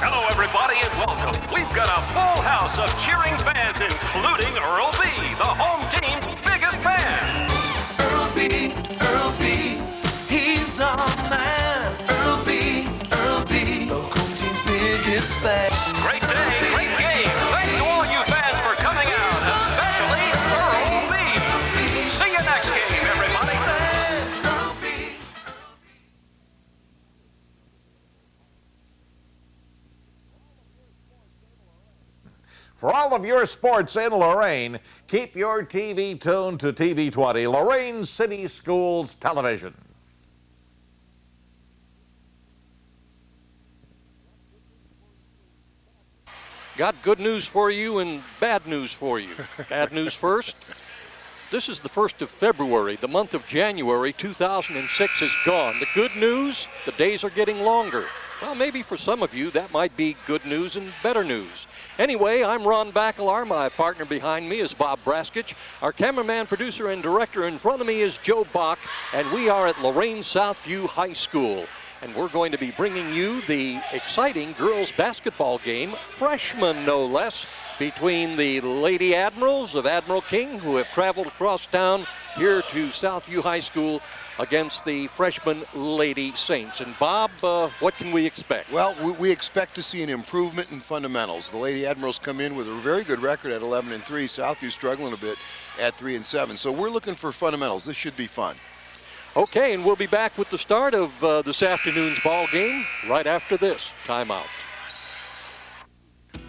Hello, everybody, and welcome. We've got a full house of cheering fans, including Earl B, the home team's biggest fan. Earl B, he's our man. Earl B, the home team's biggest fan. Great day, great game. Thanks to all you fans for coming out, especially Earl B. See you next game, everybody. Earl B. For all of your sports in Lorain, keep your TV tuned to TV20, Lorain City Schools Television. Got good news for you and bad news for you. Bad news first. This is the 1st of February. The month of January 2006 is gone. The good news, the days are getting longer. Well, maybe for some of you that might be good news and better news. Anyway, I'm Ron Bacalar. My partner behind me is Bob Braskich. Our cameraman, producer, and director in front of me is Joe Bach, and we are at Lorain Southview High School. And we're going to be bringing you the exciting girls basketball game, freshman no less, between the Lady Admirals of Admiral King, who have traveled across town here to Southview High School, against the freshman Lady Saints. And Bob, what can we expect? Well, we expect to see an improvement in fundamentals. The Lady Admirals come in with a very good record at 11-3. Southview struggling a bit at 3-7. So we're looking for fundamentals. This should be fun. Okay, and we'll be back with the start of this afternoon's ball game right after this timeout.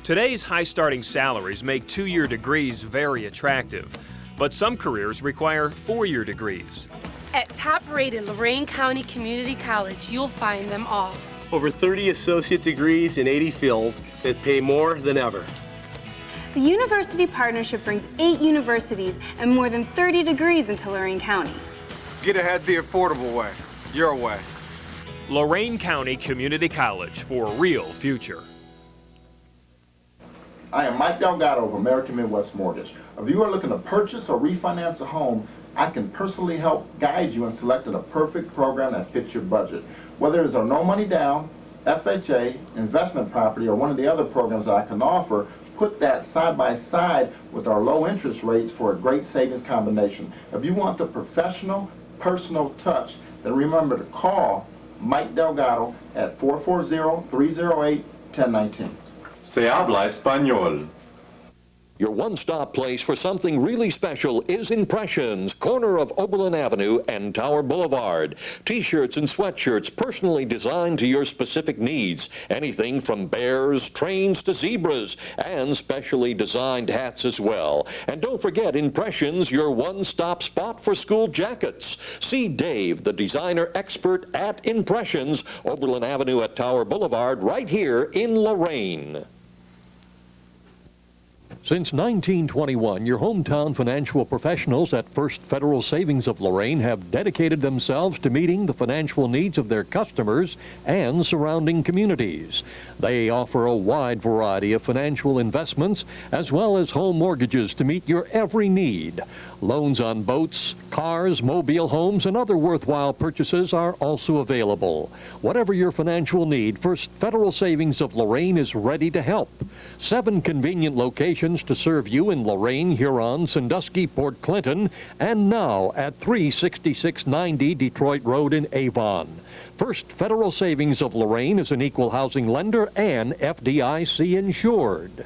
Today's high starting salaries make two-year degrees very attractive, but some careers require four-year degrees. At top-rated Lorain County Community College, you'll find them all. Over 30 associate degrees in 80 fields that pay more than ever. The University Partnership brings 8 universities and more than 30 degrees into Lorain County. Get ahead the affordable way, your way. Lorain County Community College for a real future. I am Mike Delgado of American Midwest Mortgage. If you are looking to purchase or refinance a home, I can personally help guide you in selecting a perfect program that fits your budget. Whether it's a no money down, FHA, investment property, or one of the other programs that I can offer, put that side by side with our low interest rates for a great savings combination. If you want the professional, personal touch, then remember to call Mike Delgado at 440-308-1019. Se habla español. Your one-stop place for something really special is Impressions, corner of Oberlin Avenue and Tower Boulevard. T-shirts and sweatshirts personally designed to your specific needs. Anything from bears, trains to zebras, and specially designed hats as well. And don't forget Impressions, your one-stop spot for school jackets. See Dave, the designer expert at Impressions, Oberlin Avenue at Tower Boulevard, right here in Lorain. Since 1921, your hometown financial professionals at First Federal Savings of Lorain have dedicated themselves to meeting the financial needs of their customers and surrounding communities. They offer a wide variety of financial investments as well as home mortgages to meet your every need. Loans on boats, cars, mobile homes, and other worthwhile purchases are also available. Whatever your financial need, First Federal Savings of Lorain is ready to help. 7 convenient locations to serve you in Lorain, Huron, Sandusky, Port Clinton, and now at 36690 Detroit Road in Avon. First Federal Savings of Lorain is an equal housing lender and FDIC insured.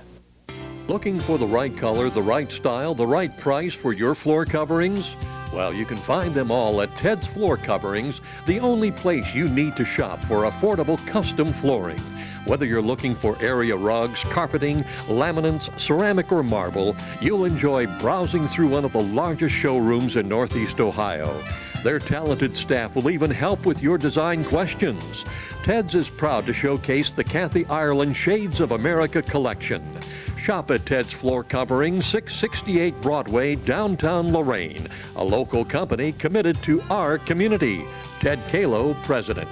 Looking for the right color, the right style, the right price for your floor coverings? Well, you can find them all at Ted's Floor Coverings, the only place you need to shop for affordable custom flooring. Whether you're looking for area rugs, carpeting, laminates, ceramic, or marble, you'll enjoy browsing through one of the largest showrooms in Northeast Ohio. Their talented staff will even help with your design questions. Ted's is proud to showcase the Kathy Ireland Shades of America collection. Shop at Ted's Floor Covering, 668 Broadway, downtown Lorain, a local company committed to our community. Ted Kalo, President.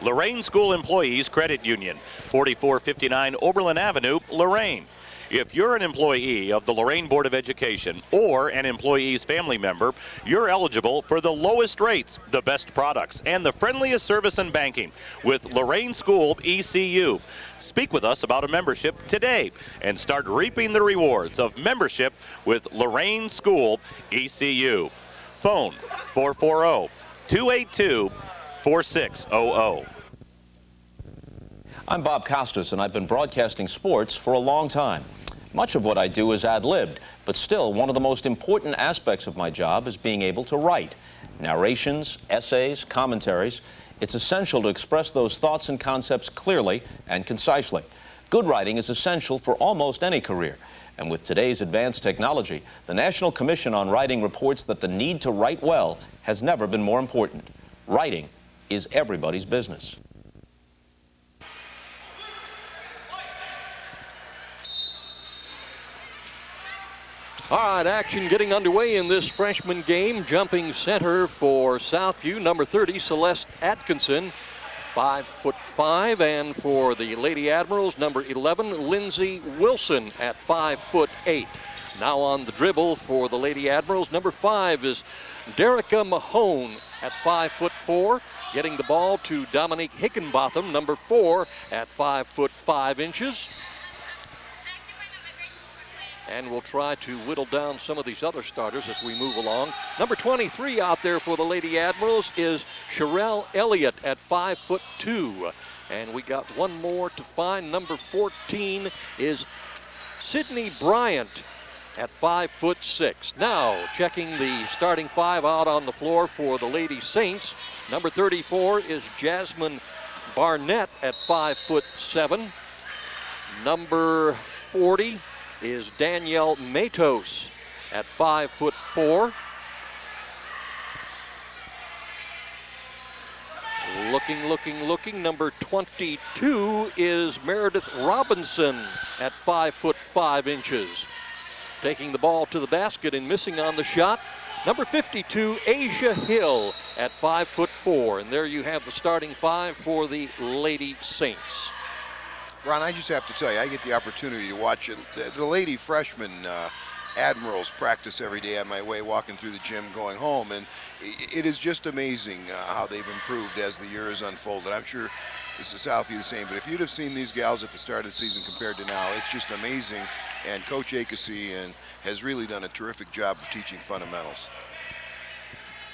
Lorain School Employees Credit Union, 4459 Oberlin Avenue, Lorain. If you're an employee of the Lorain Board of Education or an employee's family member, you're eligible for the lowest rates, the best products, and the friendliest service in banking with Lorain School ECU. Speak with us about a membership today and start reaping the rewards of membership with Lorain School ECU. Phone 440-282-4600. I'm Bob Costas, and I've been broadcasting sports for a long time. Much of what I do is ad-libbed, but still one of the most important aspects of my job is being able to write. Narrations, essays, commentaries. It's essential to express those thoughts and concepts clearly and concisely. Good writing is essential for almost any career. And with today's advanced technology, the National Commission on Writing reports that the need to write well has never been more important. Writing is everybody's business. All right, action getting underway in this freshman game. Jumping center for Southview, number 30, Celeste Atkinson, 5'5", and for the Lady Admirals, number 11, Lindsay Wilson at 5'8". Now on the dribble for the Lady Admirals, number 5 is Derica Mahone at 5'4", getting the ball to Dominique Higginbotham, number 4, at 5'5". And we'll try to whittle down some of these other starters as we move along. Number 23 out there for the Lady Admirals is Sherelle Elliott at 5'2". And we got one more to find. Number 14 is Sydney Bryant at 5'6". Now checking the starting 5 out on the floor for the Lady Saints. Number 34 is Jasmine Barnett at 5'7". Number 40 is Danielle Matos at 5'4". Looking. Number 22 is Meredith Robinson at 5'5". Taking the ball to the basket and missing on the shot. Number 52, Asia Hill at 5'4". And there you have the starting 5 for the Lady Saints. Ron, I just have to tell you, I get the opportunity to watch the lady freshman Admirals practice every day on my way, walking through the gym, going home, and it is just amazing how they've improved as the year has unfolded. I'm sure this is Southview the same, but if you'd have seen these gals at the start of the season compared to now, it's just amazing, and Coach Akesy has really done a terrific job of teaching fundamentals.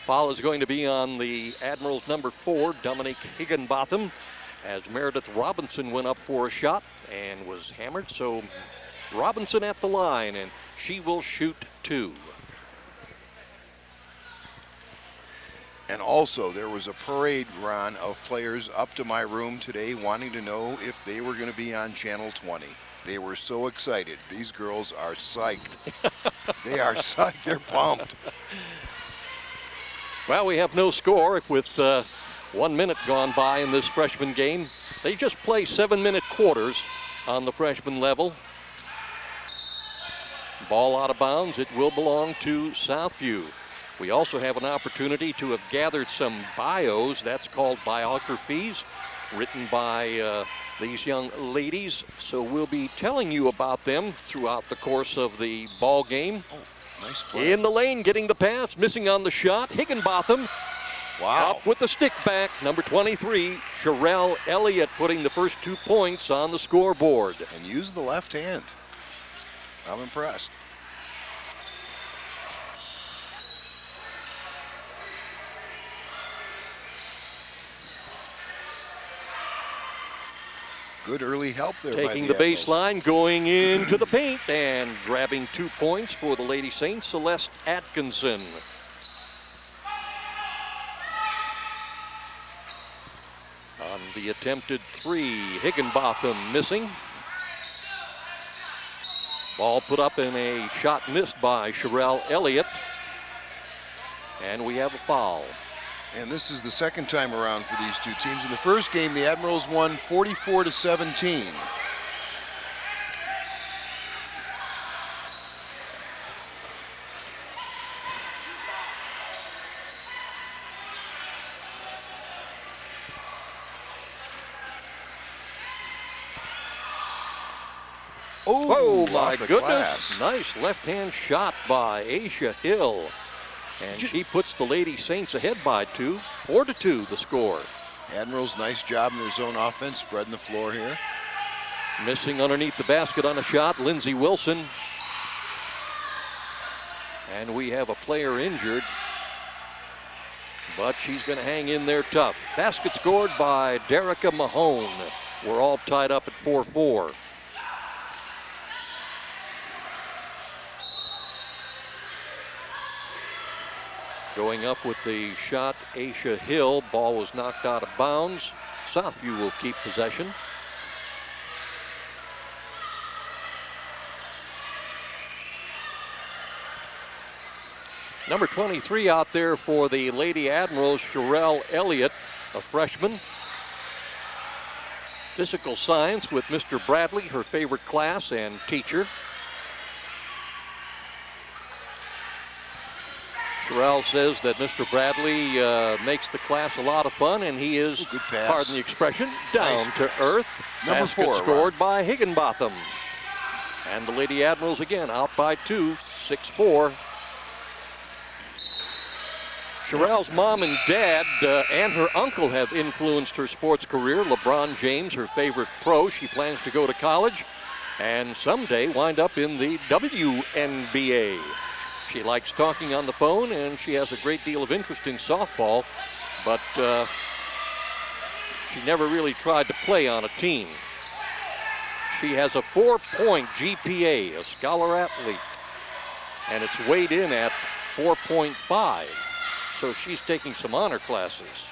Foul is going to be on the Admirals number 4, Dominique Higginbotham, as Meredith Robinson went up for a shot and was hammered. So Robinson at the line, and she will shoot 2. And also, there was a parade, Ron, of players up to my room today wanting to know if they were going to be on Channel 20. They were so excited. These girls are psyched. They are psyched. They're pumped. Well, we have no score with 1 minute gone by in this freshman game. They just play 7-minute quarters on the freshman level. Ball out of bounds. It will belong to Southview. We also have an opportunity to have gathered some bios. That's called biographies, written by these young ladies. So we'll be telling you about them throughout the course of the ball game. Oh, nice play. In the lane, getting the pass, missing on the shot. Higginbotham. Wow. Up with the stick back, number 23, Sherelle Elliott, putting the first 2 points on the scoreboard. And use the left hand. I'm impressed. Good early help there. Taking the baseline, going into the paint, and grabbing 2 points for the Lady Saints, Celeste Atkinson. On the attempted 3, Higginbotham missing. Ball put up in a shot missed by Sherelle Elliott. And we have a foul. And this is the second time around for these two teams. In the first game, the Admirals won 44-17. Oh, my off the goodness. glass. Nice left-hand shot by Asia Hill. And she puts the Lady Saints ahead by 2. 4-2 the score. Admirals, nice job in their zone offense, spreading the floor here. Missing underneath the basket on a shot, Lindsey Wilson. And we have a player injured, but she's going to hang in there tough. Basket scored by Derica Mahone. We're all tied up at 4-4. Going up with the shot, Asia Hill. Ball was knocked out of bounds. Southview will keep possession. Number 23 out there for the Lady Admirals, Sherelle Elliott, a freshman. Physical science with Mr. Bradley, her favorite class and teacher. Sherelle says that Mr. Bradley makes the class a lot of fun, and he is, pardon the expression, down to earth. Number Basket 4 scored by Higginbotham. And the Lady Admirals again out by 2, 6-4. Sherelle's mom and dad and her uncle have influenced her sports career. LeBron James, her favorite pro. She plans to go to college and someday wind up in the WNBA. She likes talking on the phone, and she has a great deal of interest in softball, but she never really tried to play on a team. She has a 4-point GPA, a scholar athlete, and it's weighed in at 4.5. So she's taking some honor classes.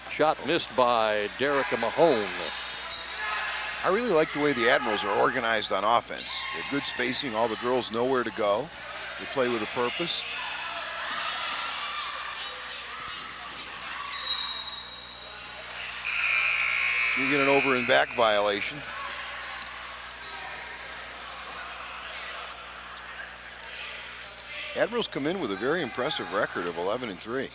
Shot missed by Derica Mahone. I really like the way the Admirals are organized on offense. They have good spacing. All the girls know where to go. They play with a purpose. You get an over and back violation. Admirals come in with a very impressive record of 11-3.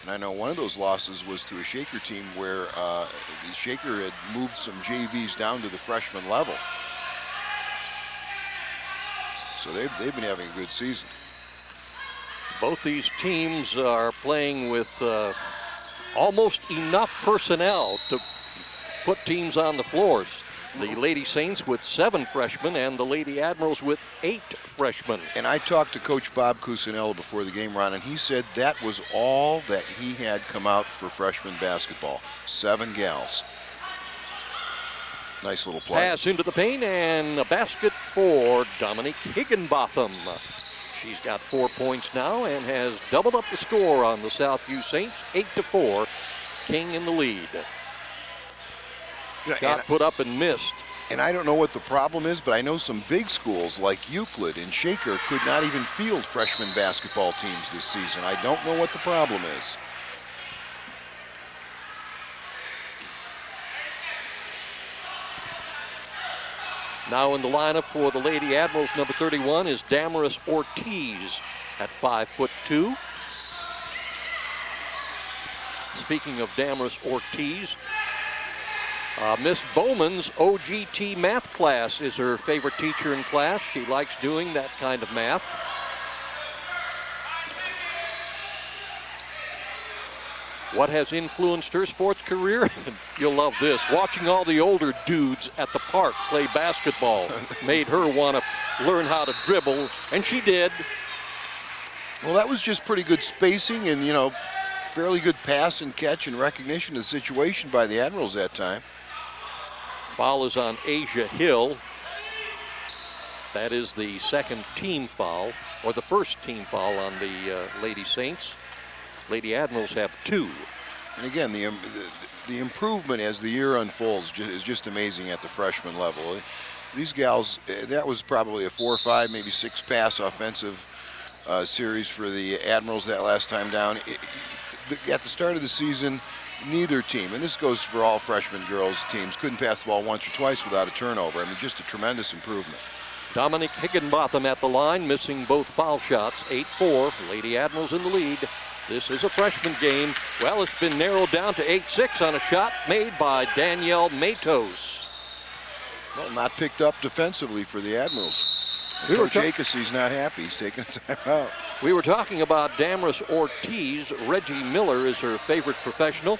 And I know one of those losses was to a Shaker team where the Shaker had moved some JVs down to the freshman level. So they've been having a good season. Both these teams are playing with almost enough personnel to put teams on the floors. The Lady Saints with 7 freshmen and the Lady Admirals with 8 freshmen. And I talked to Coach Bob Cusinella before the game, Ron, and he said that was all that he had come out for freshman basketball. 7 gals. Nice little play. Pass into the paint and a basket for Dominique Higginbotham. She's got 4 points now and has doubled up the score on the Southview Saints. 8-4, King in the lead. Got put up and missed. And I don't know what the problem is, but I know some big schools like Euclid and Shaker could not even field freshman basketball teams this season. I don't know what the problem is. Now in the lineup for the Lady Admirals, number 31 is Damaris Ortiz at 5'2". Speaking of Damaris Ortiz, Miss Bowman's OGT math class is her favorite teacher in class. She likes doing that kind of math. What has influenced her sports career? You'll love this. Watching all the older dudes at the park play basketball made her want to learn how to dribble, and she did. Well, that was just pretty good spacing and, you know, fairly good pass and catch and recognition of the situation by the Admirals that time. Foul is on Asia Hill. That is the second team foul, or the first team foul on the Lady Saints. Lady Admirals have 2. And again, the improvement as the year unfolds is just amazing at the freshman level. These gals, that was probably a 4 or 5, maybe 6 pass offensive series for the Admirals that last time down. At the start of the season, neither team, and this goes for all freshman girls teams, couldn't pass the ball once or twice without a turnover. I mean, just a tremendous improvement. Dominique Higginbotham at the line, missing both foul shots. 8-4, Lady Admirals in the lead. This is a freshman game. Well, it's been narrowed down to 8-6 on a shot made by Danielle Matos. Well, not picked up defensively for the Admirals. Coach Akessy's not happy. He's taking a timeout. We were talking about Damaris Ortiz. Reggie Miller is her favorite professional.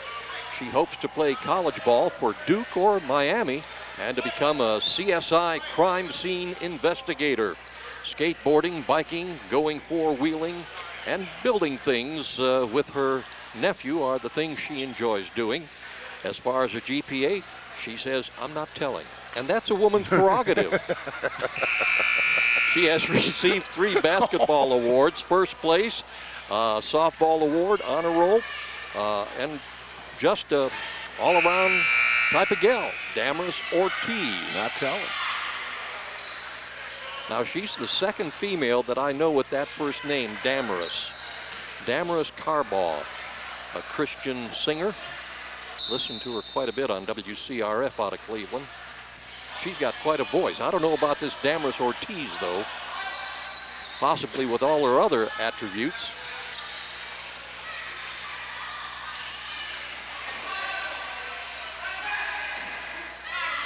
She hopes to play college ball for Duke or Miami and to become a CSI crime scene investigator. Skateboarding, biking, going four-wheeling, and building things with her nephew are the things she enjoys doing. As far as her GPA, she says, I'm not telling. And that's a woman's prerogative. She has received 3 basketball awards, first place, softball award, honor roll, and just a all-around type of gal, Damaris Ortiz. Not telling. Now, she's the second female that I know with that first name, Damaris. Damaris Carbaugh, a Christian singer. Listen to her quite a bit on WCRF out of Cleveland. She's got quite a voice. I don't know about this Damaris Ortiz, though. Possibly with all her other attributes.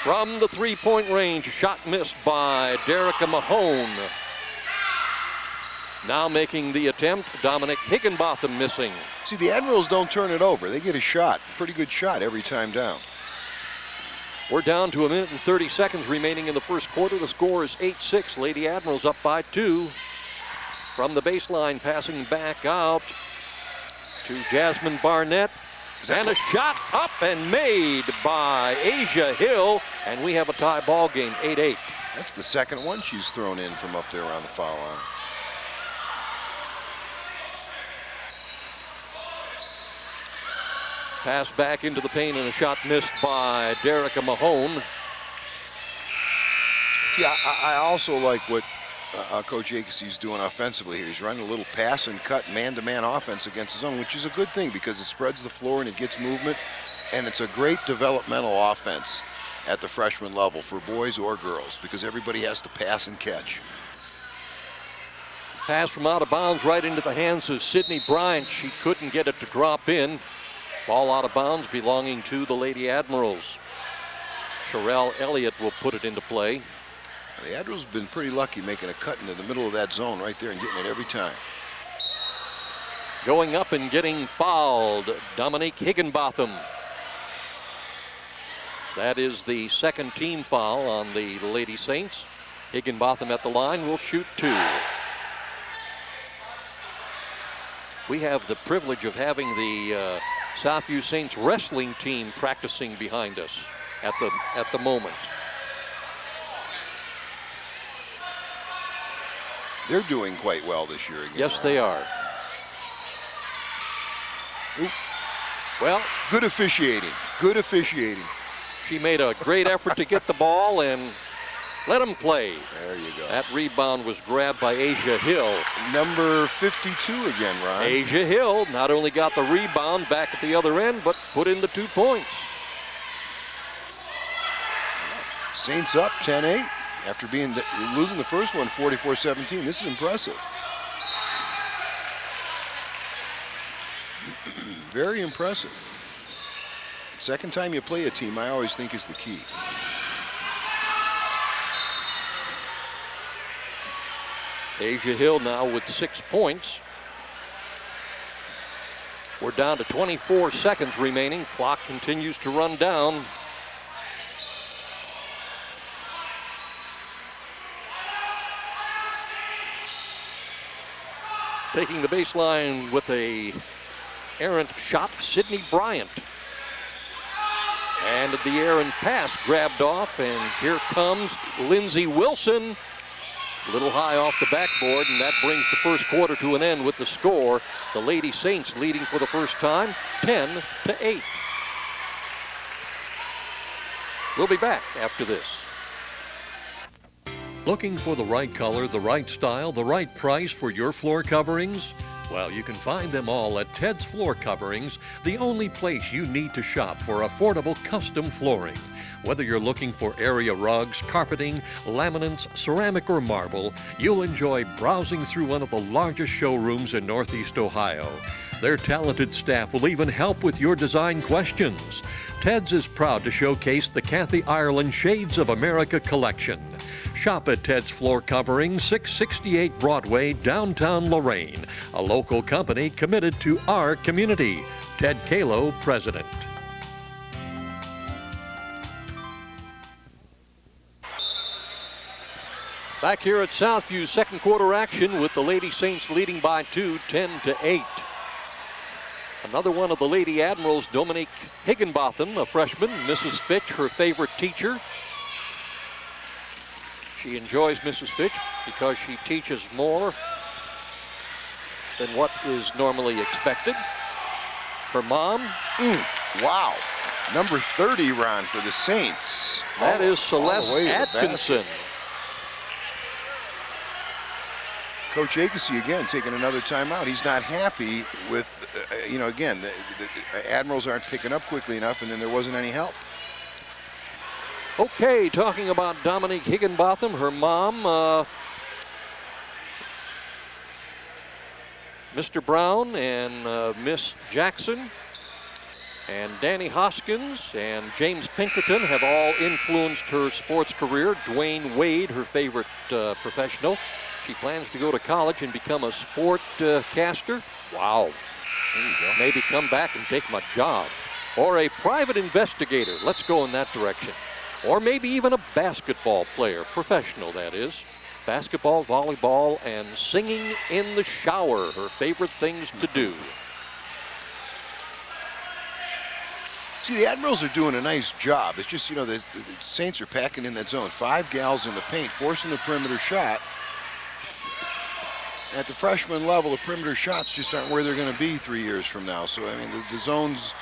From the three-point range, shot missed by Derica Mahone. Now making the attempt, Dominic Higginbotham missing. See, the Admirals don't turn it over. They get a shot, pretty good shot every time down. We're down to 1 minute and 30 seconds remaining in the first quarter. The score is 8-6. Lady Admirals up by 2. From the baseline, passing back out to Jasmine Barnett. And a shot up and made by Asia Hill. And we have a tie ball game, 8-8. That's the second one she's thrown in from up there on the foul line. Pass back into the paint and a shot missed by Derica Mahone. See, I also like what Coach Akessy's doing offensively here. He's running a little pass and cut man-to-man offense against his own, which is a good thing because it spreads the floor and it gets movement. And it's a great developmental offense at the freshman level for boys or girls because everybody has to pass and catch. Pass from out of bounds right into the hands of Sydney Bryant. She couldn't get it to drop in. Ball out of bounds belonging to the Lady Admirals. Sherelle Elliott will put it into play. The Admirals have been pretty lucky making a cut into the middle of that zone right there and getting it every time. Going up and getting fouled, Dominique Higginbotham. That is the second team foul on the Lady Saints. Higginbotham at the line will shoot 2. We have the privilege of having the Southview Saints wrestling team practicing behind us at the moment. They're doing quite well this year again. Yes, they are. Ooh. Well, good officiating. Good officiating. She made a great effort to get the ball and let them play. There you go. That rebound was grabbed by Asia Hill. Number 52 again, Ron. Asia Hill not only got the rebound back at the other end, but put in the 2 points. Saints up 10-8 after losing the first one 44-17. This is impressive. Very impressive. Second time you play a team, I always think is the key. Asia Hill now with 6 points. We're down to 24 seconds remaining. Clock continues to run down. Taking the baseline with a errant shot, Sydney Bryant. And the errant pass grabbed off, and here comes Lindsey Wilson. A little high off the backboard, and that brings the first quarter to an end with the score. The Lady Saints leading for the first time, 10-8. We'll be back after this. Looking for the right color, the right style, the right price for your floor coverings? Well, you can find them all at Ted's Floor Coverings, the only place you need to shop for affordable custom flooring. Whether you're looking for area rugs, carpeting, laminates, ceramic, or marble, you'll enjoy browsing through one of the largest showrooms in Northeast Ohio. Their talented staff will even help with your design questions. Ted's is proud to showcase the Kathy Ireland Shades of America collection. Shop at Ted's Floor Covering, 668 Broadway, downtown Lorain, a local company committed to our community. Ted Kalo, President. Back here at Southview, second quarter action with the Lady Saints leading by 2, 10-8. Another one of the Lady Admirals, Dominique Higginbotham, a freshman. Mrs. Fitch, her favorite teacher. She enjoys Mrs. Fitch because she teaches more than what is normally expected. Her mom. Wow. Number 30, Ron, for the Saints. That is Celeste Atkinson. Coach Agassi again taking another timeout. He's not happy with, again, the Admirals aren't picking up quickly enough, and then there wasn't any help. Okay, talking about Dominique Higginbotham, her mom, Mr. Brown and Miss Jackson and Danny Hoskins and James Pinkerton have all influenced her sports career. Dwayne Wade, her favorite professional. She plans to go to college and become a sport caster. Wow. There you go. Maybe come back and take my job. Or a private investigator. Let's go in that direction. Or maybe even a basketball player, professional that is. Basketball, volleyball, and singing in the shower, her favorite things to do. See, the Admirals are doing a nice job. It's just, the Saints are packing in that zone. 5 gals in the paint, forcing the perimeter shot. At the freshman level, the perimeter shots just aren't where they're going to be 3 years from now. So, I mean, the zone's,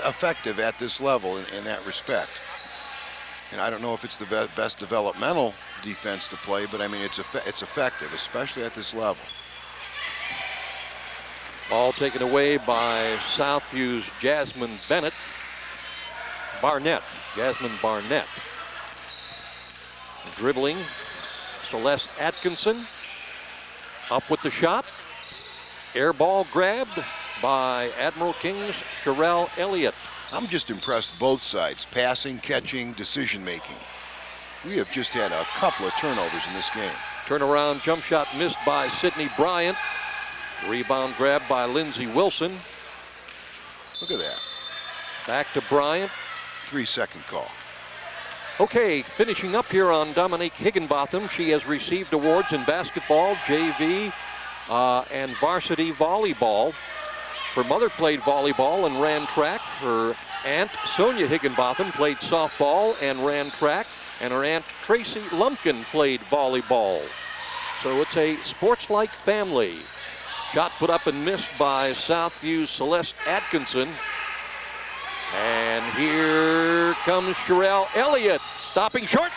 effective at this level in that respect. And I don't know if it's the best developmental defense to play, but I mean, it's effective, especially at this level. Ball taken away by Southview's Jasmine Barnett. Dribbling, Celeste Atkinson. Up with the shot. Air ball grabbed by Admiral King's Sherelle Elliott. I'm just impressed both sides, passing, catching, decision-making. We have just had a couple of turnovers in this game. Turnaround jump shot missed by Sydney Bryant. Rebound grabbed by Lindsey Wilson. Look at that. Back to Bryant. 3-second call. Okay, finishing up here on Dominique Higginbotham. She has received awards in basketball, JV, and varsity volleyball. Her mother played volleyball and ran track. Her aunt, Sonia Higginbotham, played softball and ran track. And her aunt, Tracy Lumpkin, played volleyball. So it's a sports-like family. Shot put up and missed by Southview's Celeste Atkinson. And here comes Sherelle Elliott, stopping short,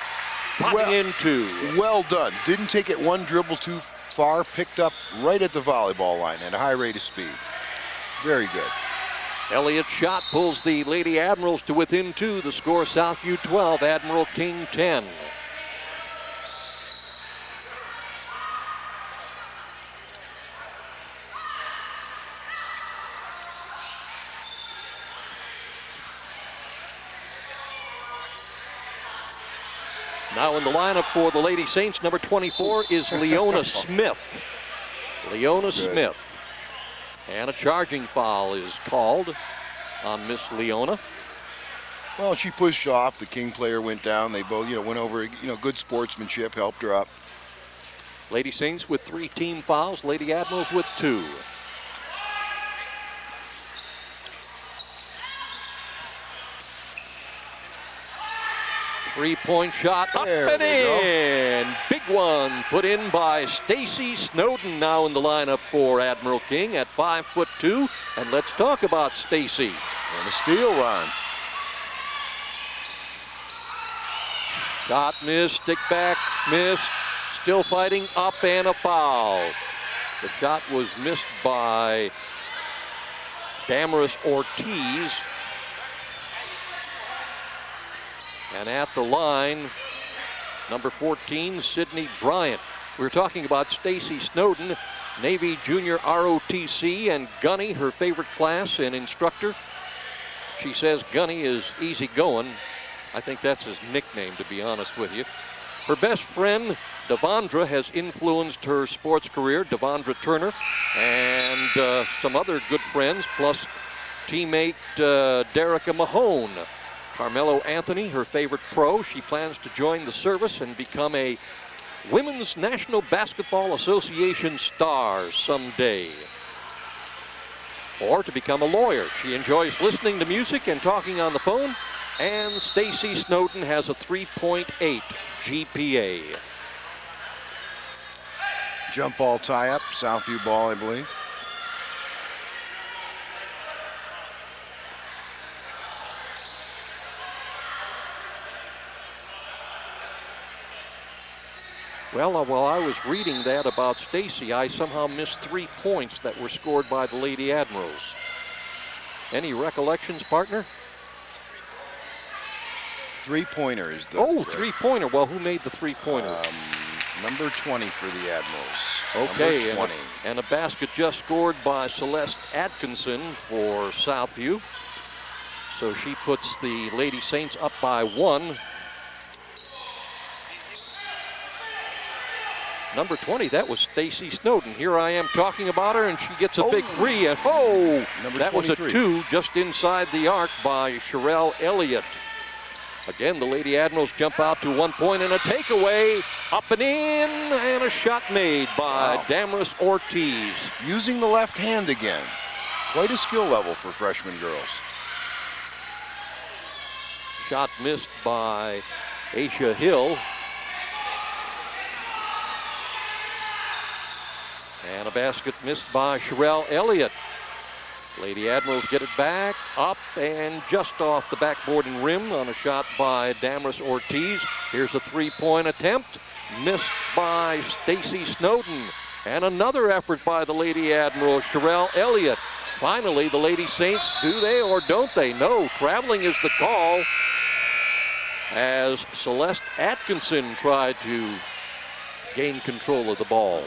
popping into. Well done. Didn't take it one dribble too far, picked up right at the volleyball line at a high rate of speed. Very good. Elliott's shot pulls the Lady Admirals to within 2. The score, Southview 12, Admiral King 10. Now in the lineup for the Lady Saints, number 24 is Leona Smith. Smith. And a charging foul is called on Miss Leona. Well, she pushed off. The King player went down. They both, went over, good sportsmanship, helped her up. Lady Saints with 3 team fouls, Lady Admirals with 2. Three-point shot up and in. Big one put in by Stacy Snowden, now in the lineup for Admiral King at 5'2". And let's talk about Stacy. And a steal run. Shot missed, stick back missed, still fighting up and a foul. The shot was missed by Damaris Ortiz. And at the line, number 14, Sydney Bryant. We were talking about Stacy Snowden. Navy Junior ROTC, and Gunny, her favorite class and instructor. She says Gunny is easy going. I think that's his nickname, to be honest with you. Her best friend, Devondra, has influenced her sports career, Devondra Turner, and some other good friends, plus teammate Derica Mahone. Carmelo Anthony, her favorite pro. She plans to join the service and become a Women's National Basketball Association star someday, or to become a lawyer. She enjoys listening to music and talking on the phone, and Stacy Snowden has a 3.8 GPA. Jump ball tie-up, Southview ball, I believe. Well, while I was reading that about Stacy, I somehow missed 3 points that were scored by the Lady Admirals. Any recollections, partner? Three-pointers. Oh, three-pointer. Well, who made the three-pointer? Number 20 for the Admirals. Okay, Number 20. And a basket just scored by Celeste Atkinson for Southview. So she puts the Lady Saints up by 1. Number 20, that was Stacy Snowden. Here I am talking about her, and she gets a big three. And that was a 2 just inside the arc by Sherelle Elliott. Again, the Lady Admirals jump out to 1 point and a takeaway. Up and in, and a shot made by Damaris Ortiz. Using the left hand again. Quite a skill level for freshman girls. Shot missed by Aisha Hill. And a basket missed by Sherelle Elliott. Lady Admirals get it back, up, and just off the backboard and rim on a shot by Damaris Ortiz. Here's a three-point attempt, missed by Stacy Snowden. And another effort by the Lady Admiral, Sherelle Elliott. Finally, the Lady Saints, do they or don't they? No, traveling is the call, as Celeste Atkinson tried to gain control of the ball.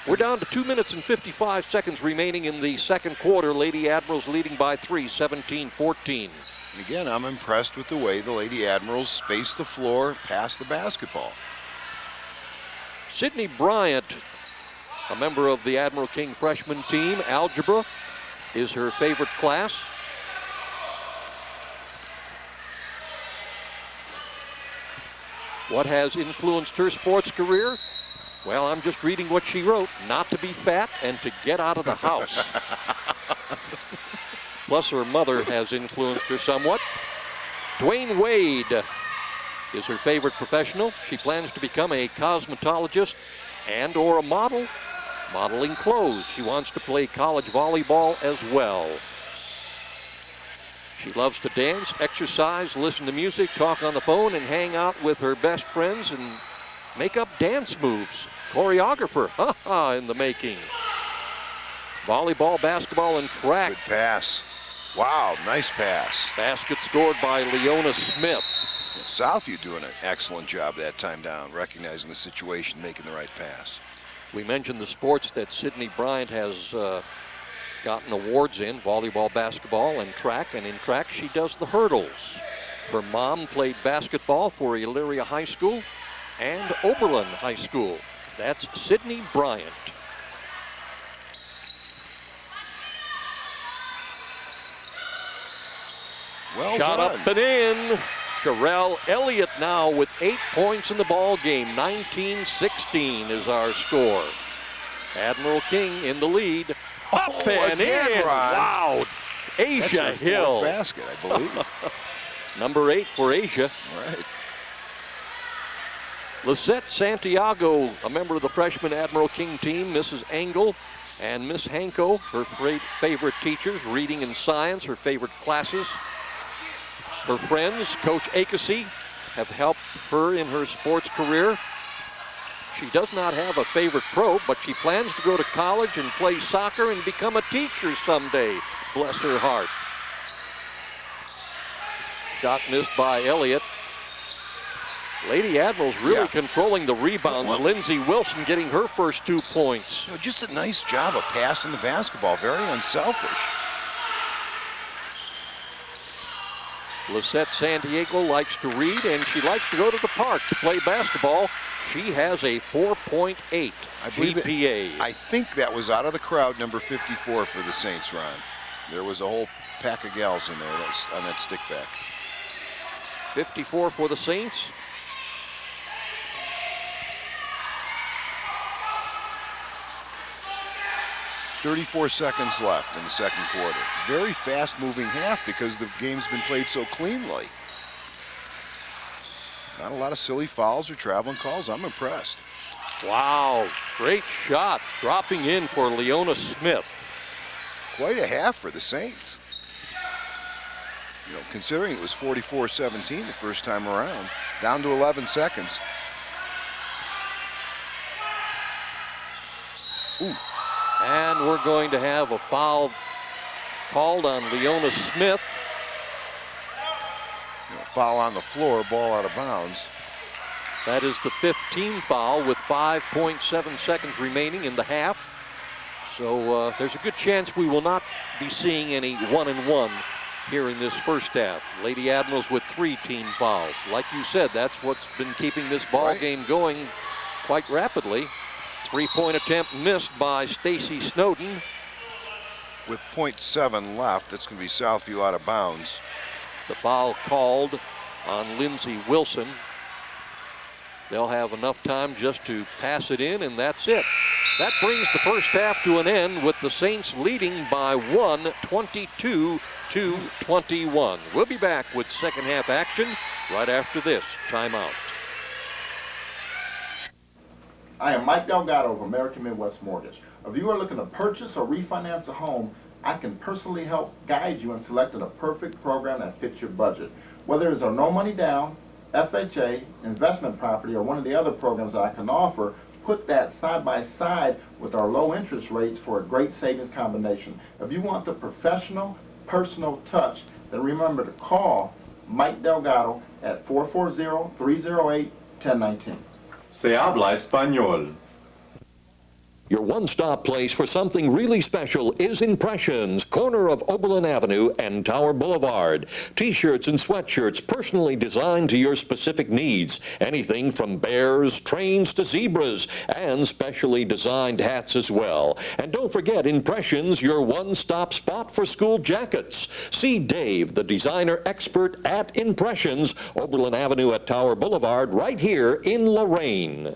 We're down to 2 minutes and 55 seconds remaining in the second quarter. Lady Admirals leading by 3, 17-14. And again, I'm impressed with the way the Lady Admirals space the floor past the basketball. Sydney Bryant, a member of the Admiral King freshman team. Algebra is her favorite class. What has influenced her sports career? Well, I'm just reading what she wrote. Not to be fat and to get out of the house. Plus, her mother has influenced her somewhat. Dwayne Wade is her favorite professional. She plans to become a cosmetologist and or a model, modeling clothes. She wants to play college volleyball as well. She loves to dance, exercise, listen to music, talk on the phone, and hang out with her best friends and make up dance moves. Choreographer, in the making. Volleyball, basketball, and track. Good pass. Wow, nice pass. Basket scored by Leona Smith. Southview doing an excellent job that time down, recognizing the situation, making the right pass. We mentioned the sports that Sydney Bryant has gotten awards in, volleyball, basketball, and track. And in track, she does the hurdles. Her mom played basketball for Elyria High School and Oberlin High School. That's Sydney Bryant. Well Shot done. up and in. Sherelle Elliott now with 8 points in the ball game. 19-16 is our score. Admiral King in the lead. Up and again, in. Ron. Wow. Asia That's her Hill. fourth basket, I believe. Number 8 for Asia. Right. Lisette Santiago, a member of the freshman Admiral King team. Mrs. Engel and Miss Hanko, her favorite teachers, reading and science, her favorite classes. Her friends, Coach Akesy, have helped her in her sports career. She does not have a favorite pro, but she plans to go to college and play soccer and become a teacher someday. Bless her heart. Shot missed by Elliott. Lady Admirals really controlling the rebounds. Lindsey Wilson getting her first 2 points. You know, just a nice job of passing the basketball. Very unselfish. Lisette Santiago likes to read, and she likes to go to the park to play basketball. She has a 4.8 GPA. I think that was out of the crowd, number 54 for the Saints, Ron. There was a whole pack of gals in there on that stick back. 54 for the Saints. .34 seconds left in the second quarter. Very fast-moving half because the game's been played so cleanly. Not a lot of silly fouls or traveling calls. I'm impressed. Wow, great shot dropping in for Leona Smith. Quite a half for the Saints. You know, considering it was 44-17 the first time around, down to 11 seconds. Ooh. And we're going to have a foul called on Leona Smith. You know, foul on the floor, ball out of bounds. That is the 15th foul with 5.7 seconds remaining in the half. So there's a good chance we will not be seeing any 1-and-1 here in this first half. Lady Admirals with 3 team fouls. Like you said, that's what's been keeping this ball game going quite rapidly. 3-point attempt missed by Stacy Snowden. With .7 left, that's going to be Southview out of bounds. The foul called on Lindsey Wilson. They'll have enough time just to pass it in, and that's it. That brings the first half to an end with the Saints leading by 1, 22-21. We'll be back with second half action right after this timeout. I am Mike Delgado of American Midwest Mortgage. If you are looking to purchase or refinance a home, I can personally help guide you in selecting a perfect program that fits your budget. Whether it's a no money down, FHA, investment property, or one of the other programs that I can offer, put that side by side with our low interest rates for a great savings combination. If you want the professional, personal touch, then remember to call Mike Delgado at 440-308-1019. Se habla español. Your one-stop place for something really special is Impressions, corner of Oberlin Avenue and Tower Boulevard. T-shirts and sweatshirts personally designed to your specific needs. Anything from bears, trains to zebras, and specially designed hats as well. And don't forget Impressions, your one-stop spot for school jackets. See Dave, the designer expert at Impressions, Oberlin Avenue at Tower Boulevard, right here in Lorain.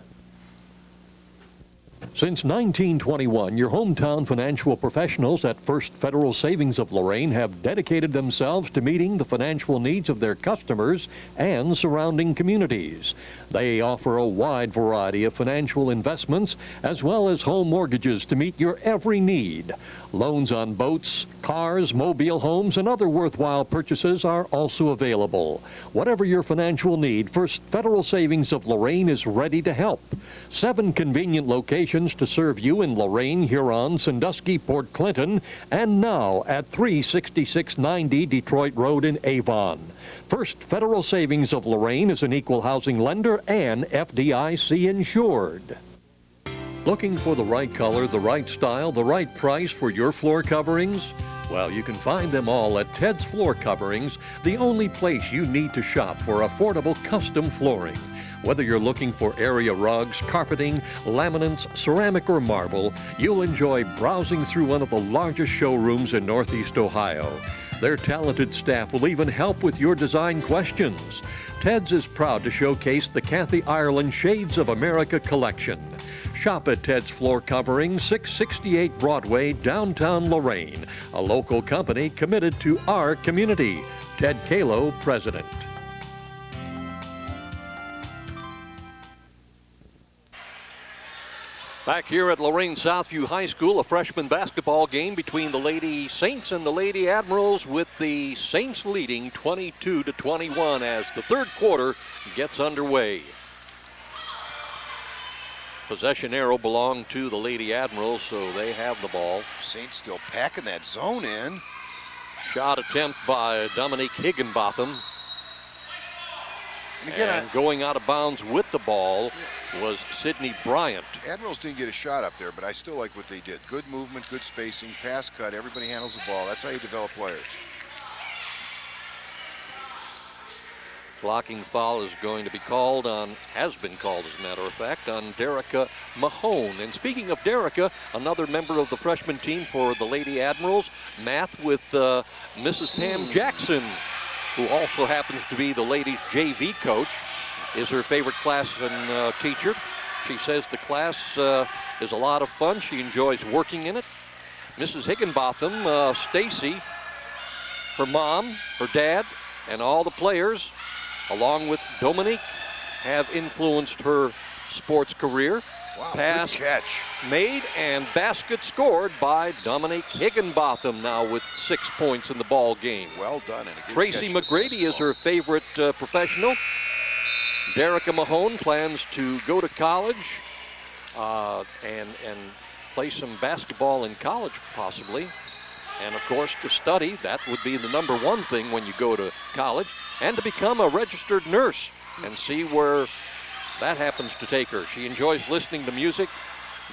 Since 1921, your hometown financial professionals at First Federal Savings of Lorain have dedicated themselves to meeting the financial needs of their customers and surrounding communities. They offer a wide variety of financial investments as well as home mortgages to meet your every need. Loans on boats, cars, mobile homes, and other worthwhile purchases are also available. Whatever your financial need, First Federal Savings of Lorain is ready to help. 7 convenient locations to serve you in Lorain, Huron, Sandusky, Port Clinton, and now at 36690 Detroit Road in Avon. First Federal Savings of Lorain is an equal housing lender and FDIC insured. Looking for the right color, the right style, the right price for your floor coverings? Well, you can find them all at Ted's Floor Coverings, the only place you need to shop for affordable custom flooring. Whether you're looking for area rugs, carpeting, laminates, ceramic, or marble, you'll enjoy browsing through one of the largest showrooms in Northeast Ohio. Their talented staff will even help with your design questions. Ted's is proud to showcase the Kathy Ireland Shades of America collection. Shop at Ted's Floor Covering, 668 Broadway, downtown Lorain, a local company committed to our community. Ted Kalo, President. Back here at Lorain Southview High School, a freshman basketball game between the Lady Saints and the Lady Admirals, with the Saints leading 22-21 as the third quarter gets underway. Possession arrow belonged to the Lady Admirals, so they have the ball. Saints still packing that zone in. Shot attempt by Dominique Higginbotham. And again, going out of bounds with the ball was Sydney Bryant. Admirals didn't get a shot up there, but I still like what they did. Good movement, good spacing, pass cut, everybody handles the ball. That's how you develop players. Blocking foul is going to be called on, has been called as a matter of fact, on Derica Mahone. And speaking of Derica, another member of the freshman team for the Lady Admirals, math with Mrs. Pam Jackson, who also happens to be the ladies' JV coach, is her favorite class and teacher. She says the class is a lot of fun. She enjoys working in it. Mrs. Higginbotham, Stacy, her mom, her dad, and all the players, along with Dominique, have influenced her sports career. Wow, Pass good catch. made and basket scored by Dominique Higginbotham, now with 6 points in the ball game. Well done. And a good Tracy catch McGrady is her favorite professional. Derica Mahone plans to go to college and play some basketball in college, possibly. And of course, to study, that would be the #1 thing when you go to college, and to become a registered nurse and see where that happens to take her. She enjoys listening to music,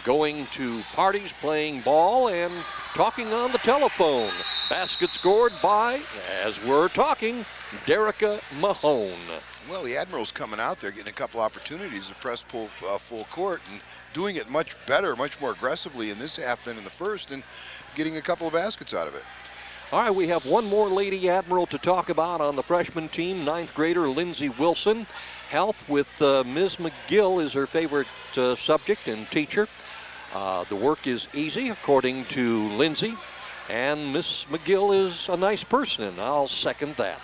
going to parties, playing ball, and talking on the telephone. Basket scored by, as we're talking, Derica Mahone. Well, the Admirals coming out there, getting a couple opportunities to press full court and doing it much better, much more aggressively in this half than in the first, and getting a couple of baskets out of it. All right, we have one more Lady Admiral to talk about on the freshman team, 9th grader Lindsay Wilson. Health with Ms. McGill is her favorite subject and teacher. The work is easy, according to Lindsay, and Miss McGill is a nice person, and I'll second that.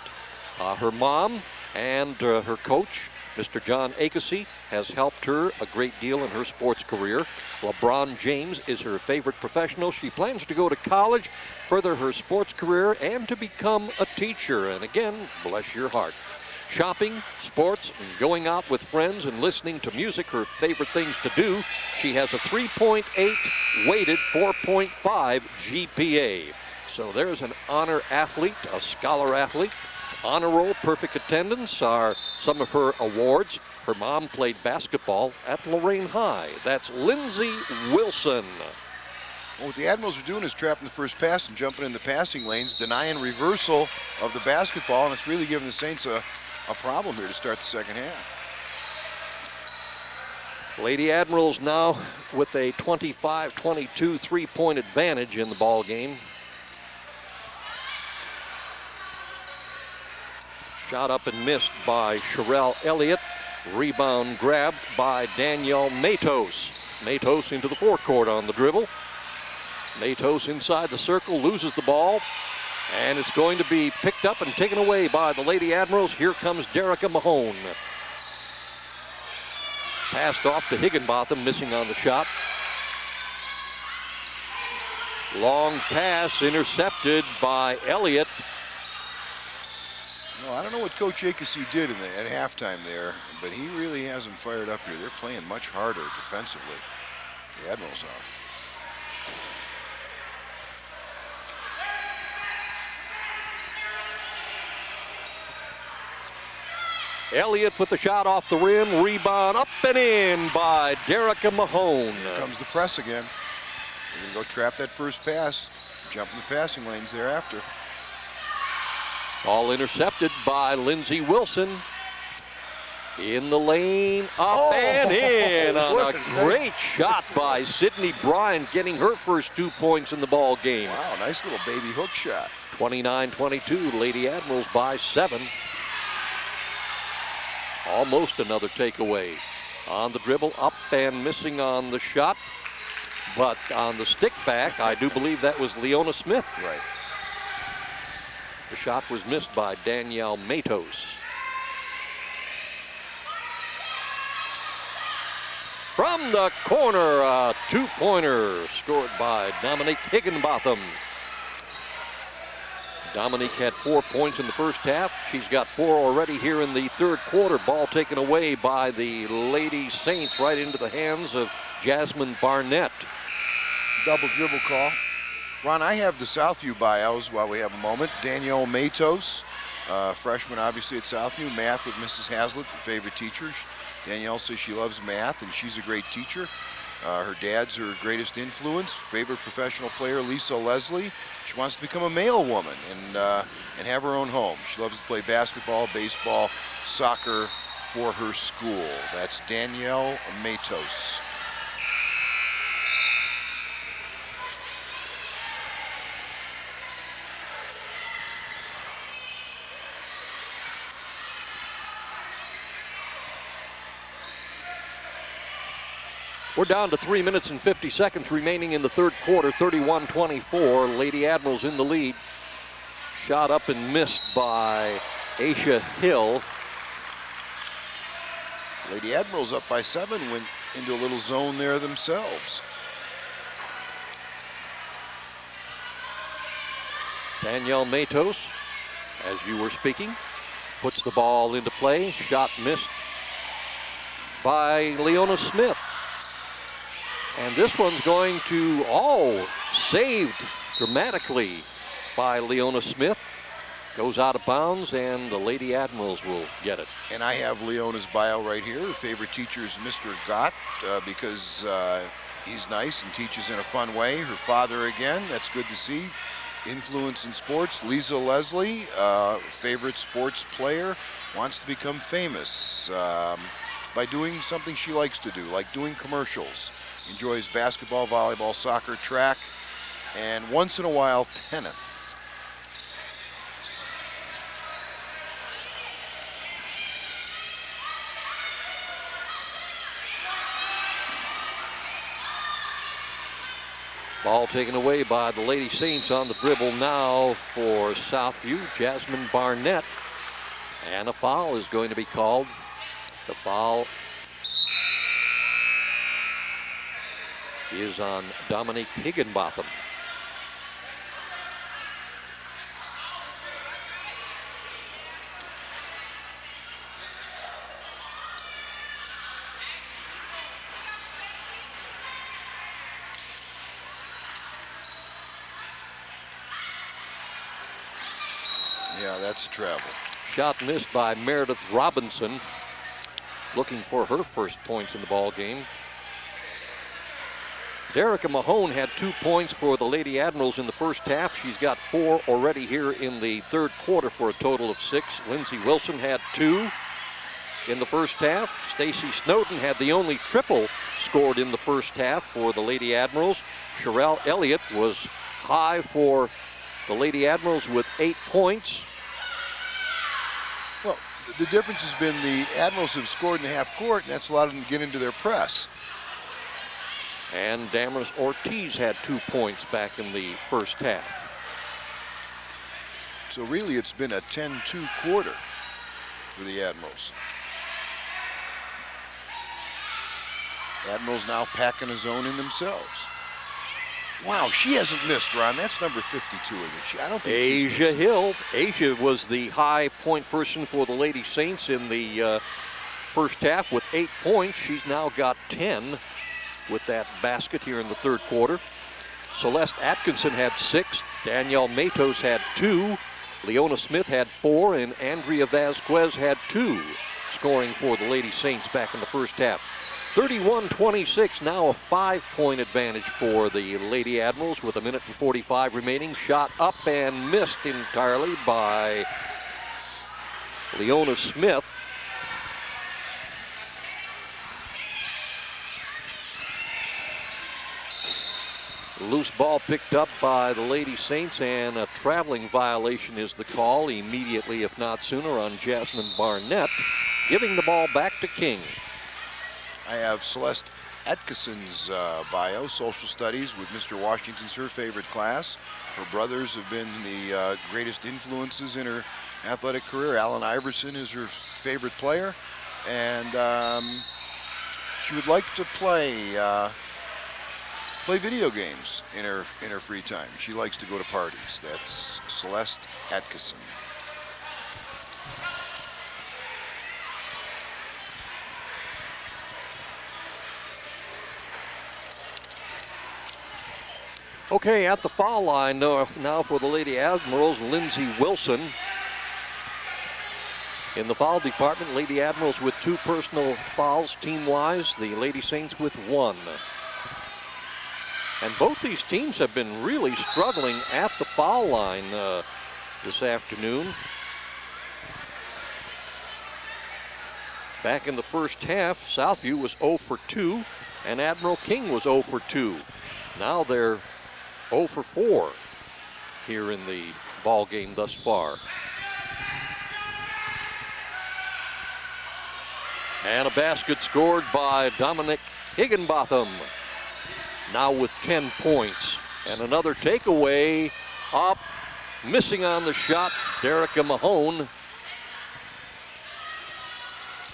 Her mom and her coach, Mr. John Akesey, has helped her a great deal in her sports career. LeBron James is her favorite professional. She plans to go to college, further her sports career, and to become a teacher. And again, bless your heart. Shopping, sports, and going out with friends and listening to music, her favorite things to do. She has a 3.8 weighted 4.5 GPA. So there's an honor athlete, a scholar athlete. Honor roll, perfect attendance are some of her awards. Her mom played basketball at Lorain High. That's Lindsay Wilson. Well, what the Admirals are doing is trapping the first pass and jumping in the passing lanes, denying reversal of the basketball, and it's really giving the Saints a problem here to start the second half. Lady Admirals now with a 25-22 three-point advantage in the ball game. Shot up and missed by Sherelle Elliott. Rebound grabbed by Danielle Matos. Matos into the forecourt on the dribble. Matos inside the circle, loses the ball, and it's going to be picked up and taken away by the Lady Admirals. Here comes Derica Mahone. Passed off to Higginbotham, missing on the shot. Long pass intercepted by Elliott. Well, I don't know what Coach Akesey did at halftime there, but he really has them fired up here. They're playing much harder defensively. The Admirals are. Elliott with the shot off the rim, rebound up and in by Derica Mahone. Here comes the press again. We're going to go trap that first pass, jump in the passing lanes thereafter. All intercepted by Lindsay Wilson. In the lane, up and in on a great shot by Sydney Bryant, getting her first 2 points in the ball game. Wow, nice little baby hook shot. 29-22, Lady Admirals by 7. Almost another takeaway. On the dribble, up and missing on the shot. But on the stick back, I do believe that was Leona Smith. Right. The shot was missed by Danielle Matos. From the corner, a two-pointer scored by Dominique Higginbotham. Dominique had 4 points in the first half. She's got 4 already here in the third quarter. Ball taken away by the Lady Saints right into the hands of Jasmine Barnett. Double dribble call. Ron, I have the Southview bios while we have a moment. Danielle Matos, Freshman, obviously, at Southview. Math with Mrs. Hazlitt, the favorite teacher. Danielle says she loves math, and she's a great teacher. Her dad's her greatest influence. Favorite professional player, Lisa Leslie. She wants to become a mail woman and have her own home. She loves to play basketball, baseball, soccer for her school. That's Danielle Matos. We're down to 3 minutes and 50 seconds remaining in the third quarter, 31-24. Lady Admirals in the lead. Shot up and missed by Aisha Hill. Lady Admirals up by 7, went into a little zone there themselves. Danielle Matos, as you were speaking, puts the ball into play. Shot missed by Leona Smith. And this one's going to, saved dramatically by Leona Smith. Goes out of bounds, and the Lady Admirals will get it. And I have Leona's bio right here. Her favorite teacher is Mr. Gott because he's nice and teaches in a fun way. Her father, again, that's good to see. Influence in sports. Lisa Leslie, favorite sports player, wants to become famous by doing something she likes to do, like doing commercials. Enjoys basketball, volleyball, soccer, track, and once in a while, tennis. Ball taken away by the Lady Saints on the dribble now for Southview, Jasmine Barnett. And a foul is going to be called. The foul is on Dominique Higginbotham. Yeah, that's a travel. Shot missed by Meredith Robinson, looking for her first points in the ball game. Derica Mahone had 2 points for the Lady Admirals in the first half. She's got 4 already here in the third quarter for a total of 6. Lindsey Wilson had 2 in the first half. Stacy Snowden had the only triple scored in the first half for the Lady Admirals. Sherelle Elliott was high for the Lady Admirals with 8 points. Well, the difference has been the Admirals have scored in the half court, and that's allowed them to get into their press. And Damaris Ortiz had 2 points back in the first half. So really it's been a 10-2 quarter for the Admirals. Admirals now packing a zone in themselves. Wow, she hasn't missed, Ron. That's number 52 again. I don't think Asia Hill. Asia was the high point person for the Lady Saints in the first half with 8 points. She's now got 10 with that basket here in the third quarter. Celeste Atkinson had 6. Danielle Matos had 2. Leona Smith had 4. And Andrea Vasquez had 2, scoring for the Lady Saints back in the first half. 31-26, now a 5-point advantage for the Lady Admirals with 1:45 remaining. Shot up and missed entirely by Leona Smith. Loose ball picked up by the Lady Saints, and a traveling violation is the call immediately, if not sooner, on Jasmine Barnett, giving the ball back to King. I have Celeste Atkinson's bio, social studies with Mr. Washington's her favorite class. Her brothers have been the greatest influences in her athletic career. Allen Iverson is her favorite player, and she would like to play video games in her free time. She likes to go to parties. That's Celeste Atkinson. Okay, at the foul line now for the Lady Admirals, Lindsey Wilson. In the foul department, Lady Admirals with 2 personal fouls team-wise, the Lady Saints with 1. And both these teams have been really struggling at the foul line this afternoon. Back in the first half, Southview was 0 for 2, and Admiral King was 0 for 2. Now they're 0 for 4 here in the ball game thus far. And a basket scored by Dominic Higginbotham, now with 10 points. And another takeaway up, missing on the shot, Derica Mahone.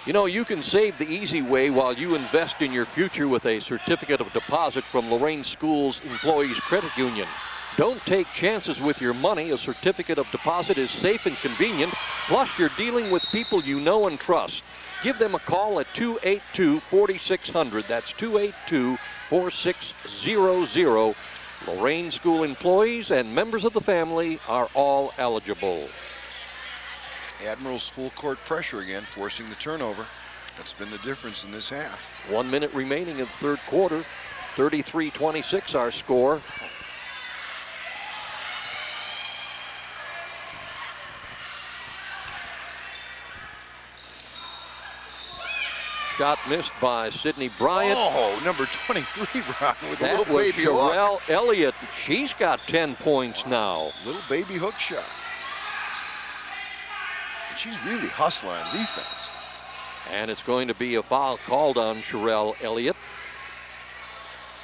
You know, you can save the easy way while you invest in your future with a certificate of deposit from Lorain Schools Employees Credit Union. Don't take chances with your money. A certificate of deposit is safe and convenient, plus you're dealing with people you know and trust. Give them a call at 282-4600. That's 282-4600. Lorain School employees and members of the family are all eligible. Admirals full court pressure again, forcing the turnover. That's been the difference in this half. 1 minute remaining in the third quarter. 33-26 our score. Shot missed by Sydney Bryant. Oh, number 23, Ron, with that a little was baby hook. Sherelle Elliott. She's got 10 points now. Little baby hook shot. And she's really hustling on defense. And it's going to be a foul called on Sherelle Elliott.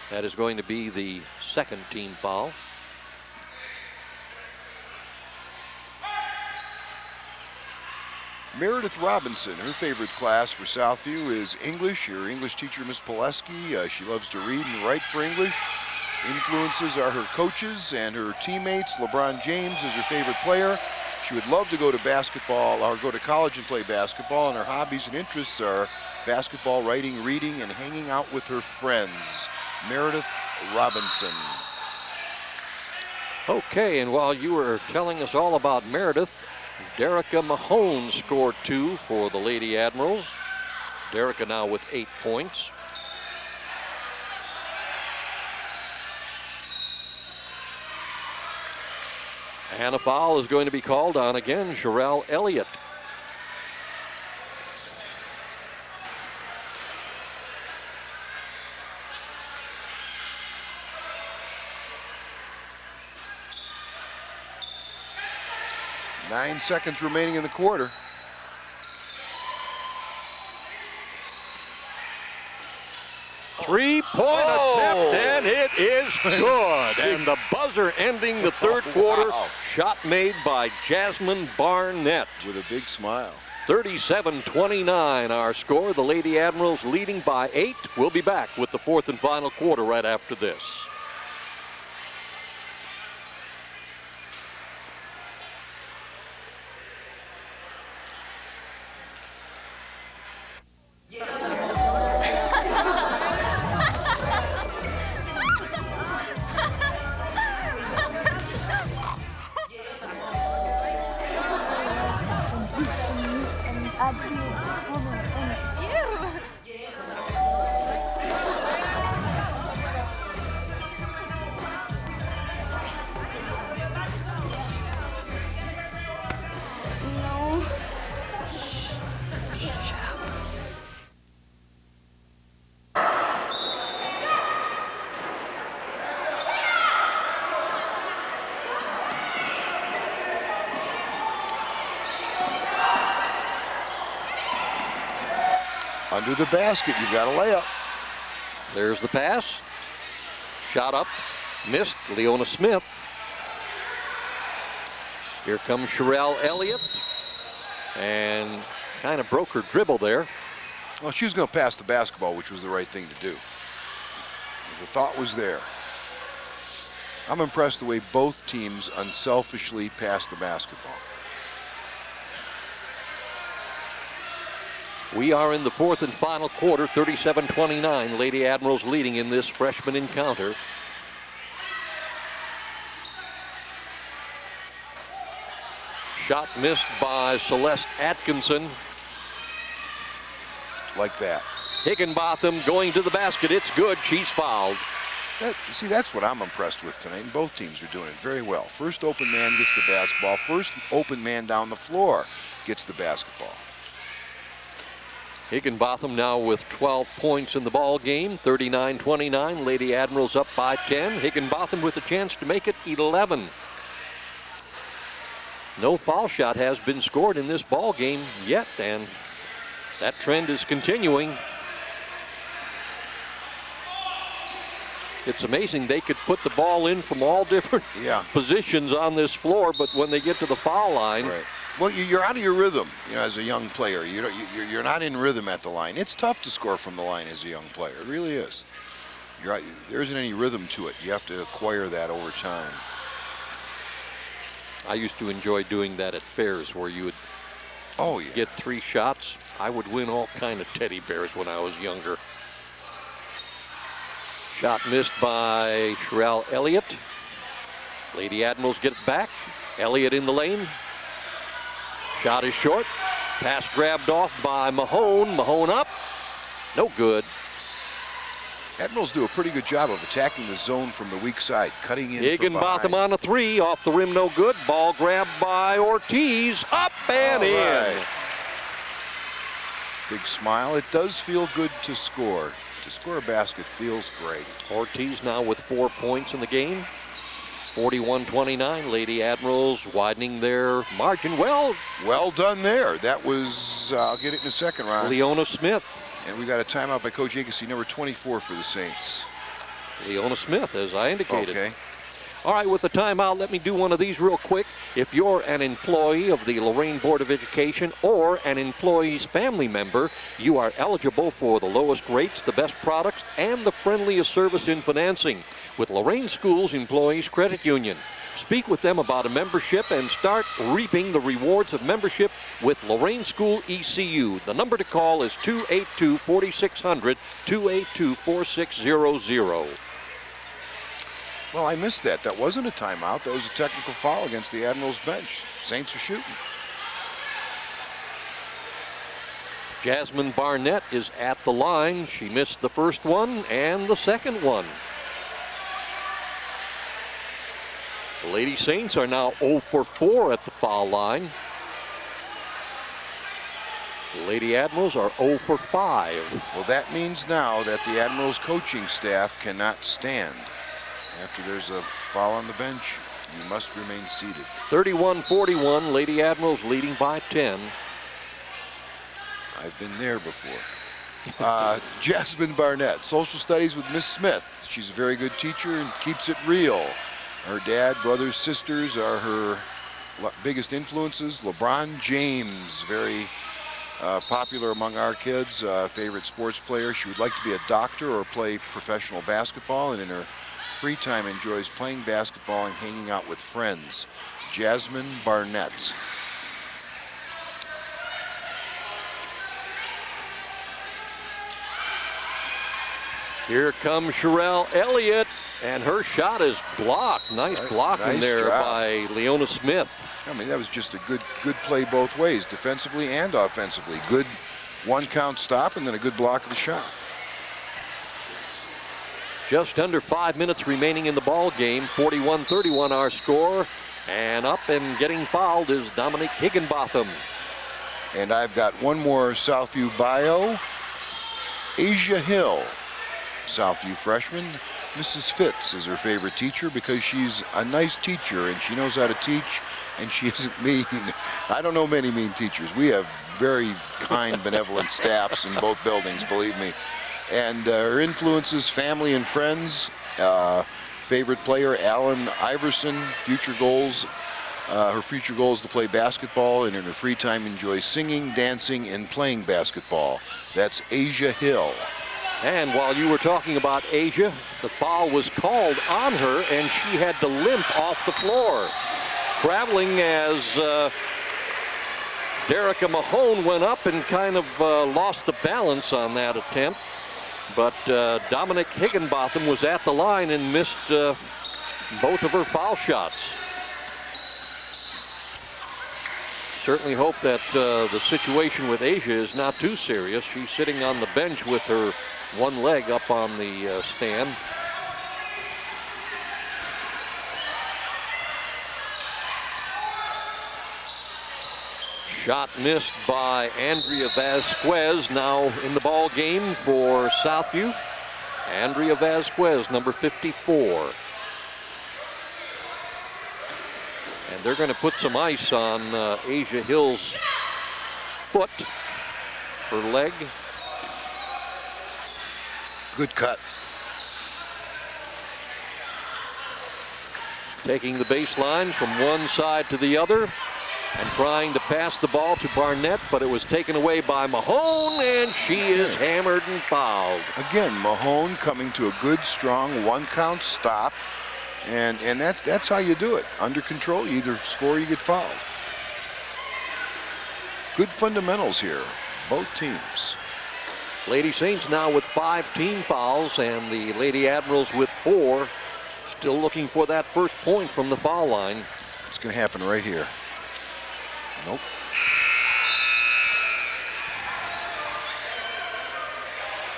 That is going to be the second team foul. Meredith Robinson, her favorite class for Southview is English. Her English teacher, Miss Pileski, she loves to read and write for English. Influences are her coaches and her teammates. LeBron James is her favorite player. She would love to go to basketball or go to college and play basketball, and her hobbies and interests are basketball, writing, reading, and hanging out with her friends. Meredith Robinson. Okay, and while you were telling us all about Meredith, Derica Mahone scored 2 for the Lady Admirals. Derica now with 8 points. And a foul is going to be called on again, Sherelle Elliott. Nine seconds remaining in the quarter. Three-point attempt, and it is good. And the buzzer ending the third quarter. Wow. Shot made by Jasmine Barnett. With a big smile. 37-29 our score. The Lady Admirals leading by 8. We'll be back with the fourth and final quarter right after this. Under the basket, you've got a layup. There's the pass. Shot up, missed. Leona Smith. Here comes Sherelle Elliott. And kind of broke her dribble there. Well, she was going to pass the basketball, which was the right thing to do. The thought was there. I'm impressed the way both teams unselfishly passed the basketball. We are in the fourth and final quarter, 37-29. Lady Admirals leading in this freshman encounter. Shot missed by Celeste Atkinson. Like that. Higginbotham going to the basket. It's good. She's fouled. See, that's what I'm impressed with tonight, and both teams are doing it very well. First open man gets the basketball. First open man down the floor gets the basketball. Higginbotham now with 12 points in the ball game, 39-29. Lady Admirals up by 10. Higginbotham with a chance to make it 11. No foul shot has been scored in this ball game yet, and that trend is continuing. It's amazing they could put the ball in from all different positions on this floor, but when they get to the foul line. Right. Well, you're out of your rhythm, as a young player. You're not in rhythm at the line. It's tough to score from the line as a young player. It really is. There isn't any rhythm to it. You have to acquire that over time. I used to enjoy doing that at fairs where you would get 3 shots. I would win all kind of teddy bears when I was younger. Shot missed by Sherelle Elliott. Lady Admirals get it back. Elliott in the lane. Shot is short. Pass grabbed off by Mahone. Mahone up. No good. Admirals do a pretty good job of attacking the zone from the weak side, cutting in Higginbotham on a 3. Off the rim, no good. Ball grabbed by Ortiz. Up and in. Big smile. It does feel good to score. To score a basket feels great. Ortiz now with 4 points in the game. 41-29. Lady Admirals widening their margin. Well done there. That was, I'll get it in a second, Ron. Leona Smith. And we got a timeout by Coach Agassi, number 24 for the Saints. Leona Smith, as I indicated. Okay. All right, with the timeout, let me do one of these real quick. If you're an employee of the Lorain Board of Education or an employee's family member, you are eligible for the lowest rates, the best products, and the friendliest service in financing with Lorain Schools Employees Credit Union. Speak with them about a membership and start reaping the rewards of membership with Lorain School ECU. The number to call is 282-4600, 282-4600. Well, I missed that. That wasn't a timeout. That was a technical foul against the Admirals bench. Saints are shooting. Jasmine Barnett is at the line. She missed the first one and the second one. The Lady Saints are now 0 for 4 at the foul line. The Lady Admirals are 0 for 5. Well, that means now that the Admirals coaching staff cannot stand. After there's a foul on the bench, you must remain seated. 31-41, Lady Admirals leading by 10. I've been there before. Jasmine Barnett, social studies with Miss Smith. She's a very good teacher and keeps it real. Her dad, brothers, sisters are her biggest influences. LeBron James, very popular among our kids, favorite sports player. She would like to be a doctor or play professional basketball, and in her free time enjoys playing basketball and hanging out with friends. Jasmine Barnett. Here comes Sherelle Elliott, and her shot is blocked. Nice blocking there by Leona Smith. I mean, that was just a good play both ways, defensively and offensively. Good one-count stop and then a good block of the shot. Just under 5 minutes remaining in the ball game. 41-31 our score. And up and getting fouled is Dominique Higginbotham. And I've got one more Southview bio. Asia Hill, Southview freshman. Mrs. Fitz is her favorite teacher because she's a nice teacher and she knows how to teach and she isn't mean. I don't know many mean teachers. We have very kind, benevolent staffs in both buildings, believe me. And her influences, family and friends. Favorite player, Allen Iverson. Future goals. Her future goal is to play basketball, and in her free time enjoys singing, dancing, and playing basketball. That's Asia Hill. And while you were talking about Asia, the foul was called on her, and she had to limp off the floor. Traveling as Derica Mahone went up and kind of lost the balance on that attempt. But Dominique Higginbotham was at the line and missed both of her foul shots. Certainly hope that the situation with Asia is not too serious. She's sitting on the bench with her one leg up on the stand. Shot missed by Andrea Vasquez, now in the ball game for Southview. Andrea Vasquez, number 54. And they're going to put some ice on Asia Hill's foot, her leg. Good cut. Taking the baseline from one side to the other and trying to pass the ball to Barnett, but it was taken away by Mahone, and she is hammered and fouled. Again, Mahone coming to a good, strong one-count stop, and that's how you do it. Under control, you either score or you get fouled. Good fundamentals here, both teams. Lady Saints now with 5 team fouls, and the Lady Admirals with 4. Still looking for that first point from the foul line. It's going to happen right here. Nope.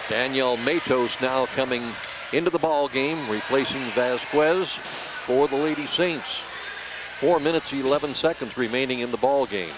Danielle Matos now coming into the ball game, replacing Vasquez for the Lady Saints. 4 minutes, 11 seconds remaining in the ball game.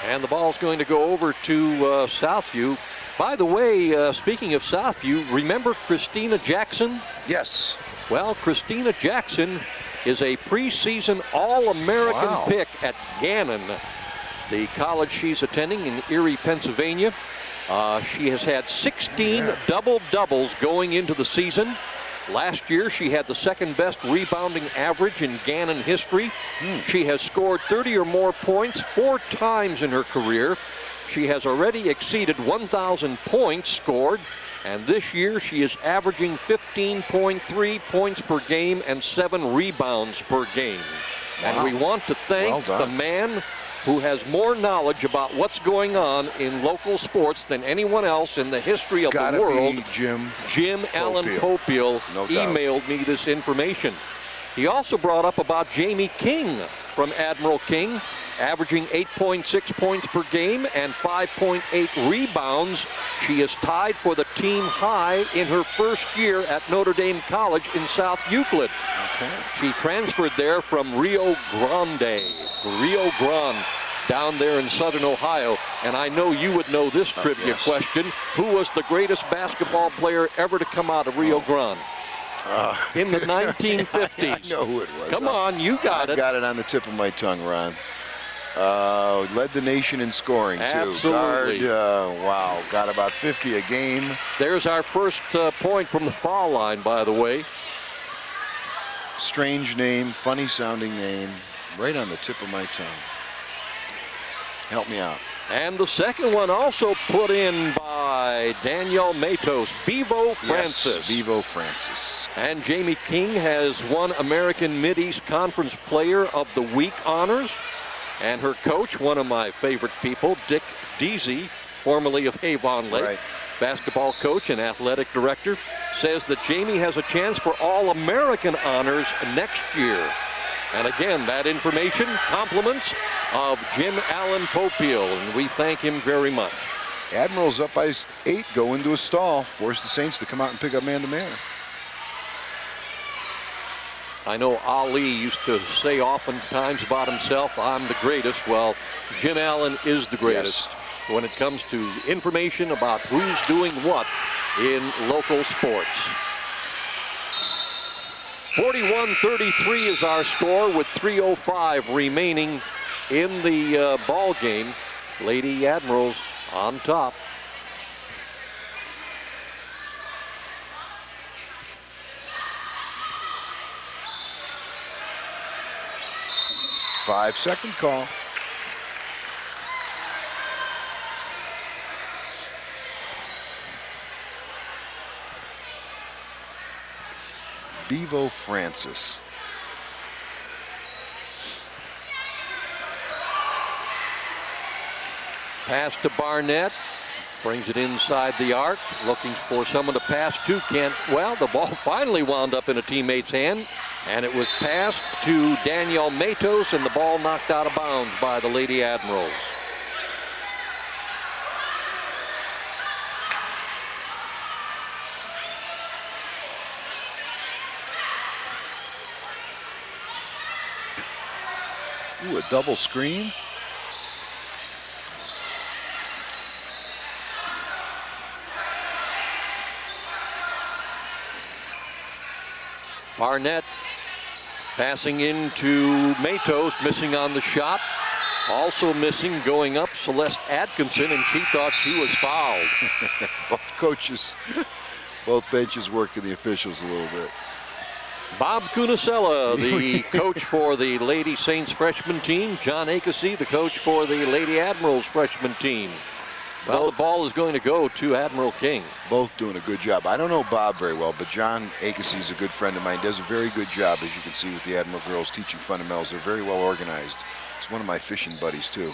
And the ball's going to go over to Southview. By the way, speaking of Southview, remember Christina Jackson? Yes. Well, Christina Jackson is a preseason All-American pick at Gannon, the college she's attending in Erie, Pennsylvania. She has had 16 double-doubles going into the season. Last year, she had the second best rebounding average in Gannon history. She has scored 30 or more points 4 times in her career. She has already exceeded 1,000 points scored, and this year she is averaging 15.3 points per game and 7 rebounds per game. And we want to thank the man who has more knowledge about what's going on in local sports than anyone else in the history of the world. Jim Allen Popiel emailed me this information. He also brought up about Jamie King from Admiral King, averaging 8.6 points per game and 5.8 rebounds. She is tied for the team high in her first year at Notre Dame College in South Euclid. She transferred there from Rio Grande, down there in southern Ohio. And I know you would know this trivia question. Who was the greatest basketball player ever to come out of Rio Grande? In the 1950s. I know who it was. Come on, you got it. I've got it on the tip of my tongue, Ron. Led the nation in scoring, too. Absolutely. Guard, wow, got about 50 a game. There's our first point from the foul line, by the way. Strange name, funny sounding name, right on the tip of my tongue. Help me out. And the second one also put in by Danielle Matos, Bevo Francis. Yes, Bevo Francis. And Jamie King has won American Mideast Conference Player of the Week honors. And her coach, one of my favorite people, Dick Deasy, formerly of Avon Lake, basketball coach and athletic director, says that Jamie has a chance for All-American honors next year. And again, that information, compliments of Jim Allen Popiel, and we thank him very much. Admirals up by 8, go into a stall, force the Saints to come out and pick up man-to-man. I know Ali used to say oftentimes about himself, I'm the greatest. Well, Jim Allen is the greatest when it comes to information about who's doing what in local sports. 41-33 is our score with 3:05 remaining in the ball game. Lady Admirals on top. Five-second call. Bevo Francis. Pass to Barnett. Brings it inside the arc. Looking for someone to pass to. Can't. Well, the ball finally wound up in a teammate's hand. And it was passed to Danielle Matos, and the ball knocked out of bounds by the Lady Admirals. Ooh, a double screen. Barnett passing into Matos, missing on the shot. Also missing going up, Celeste Atkinson, and she thought she was fouled. Both coaches, both benches working the officials a little bit. Bob Cunicella, the coach for the Lady Saints freshman team. John Akesey, the coach for the Lady Admirals freshman team. Well, the ball is going to go to Admiral King. Both doing a good job. I don't know Bob very well, but John Akesey is a good friend of mine. Does a very good job, as you can see, with the Admiral girls teaching fundamentals. They're very well organized. It's one of my fishing buddies, too.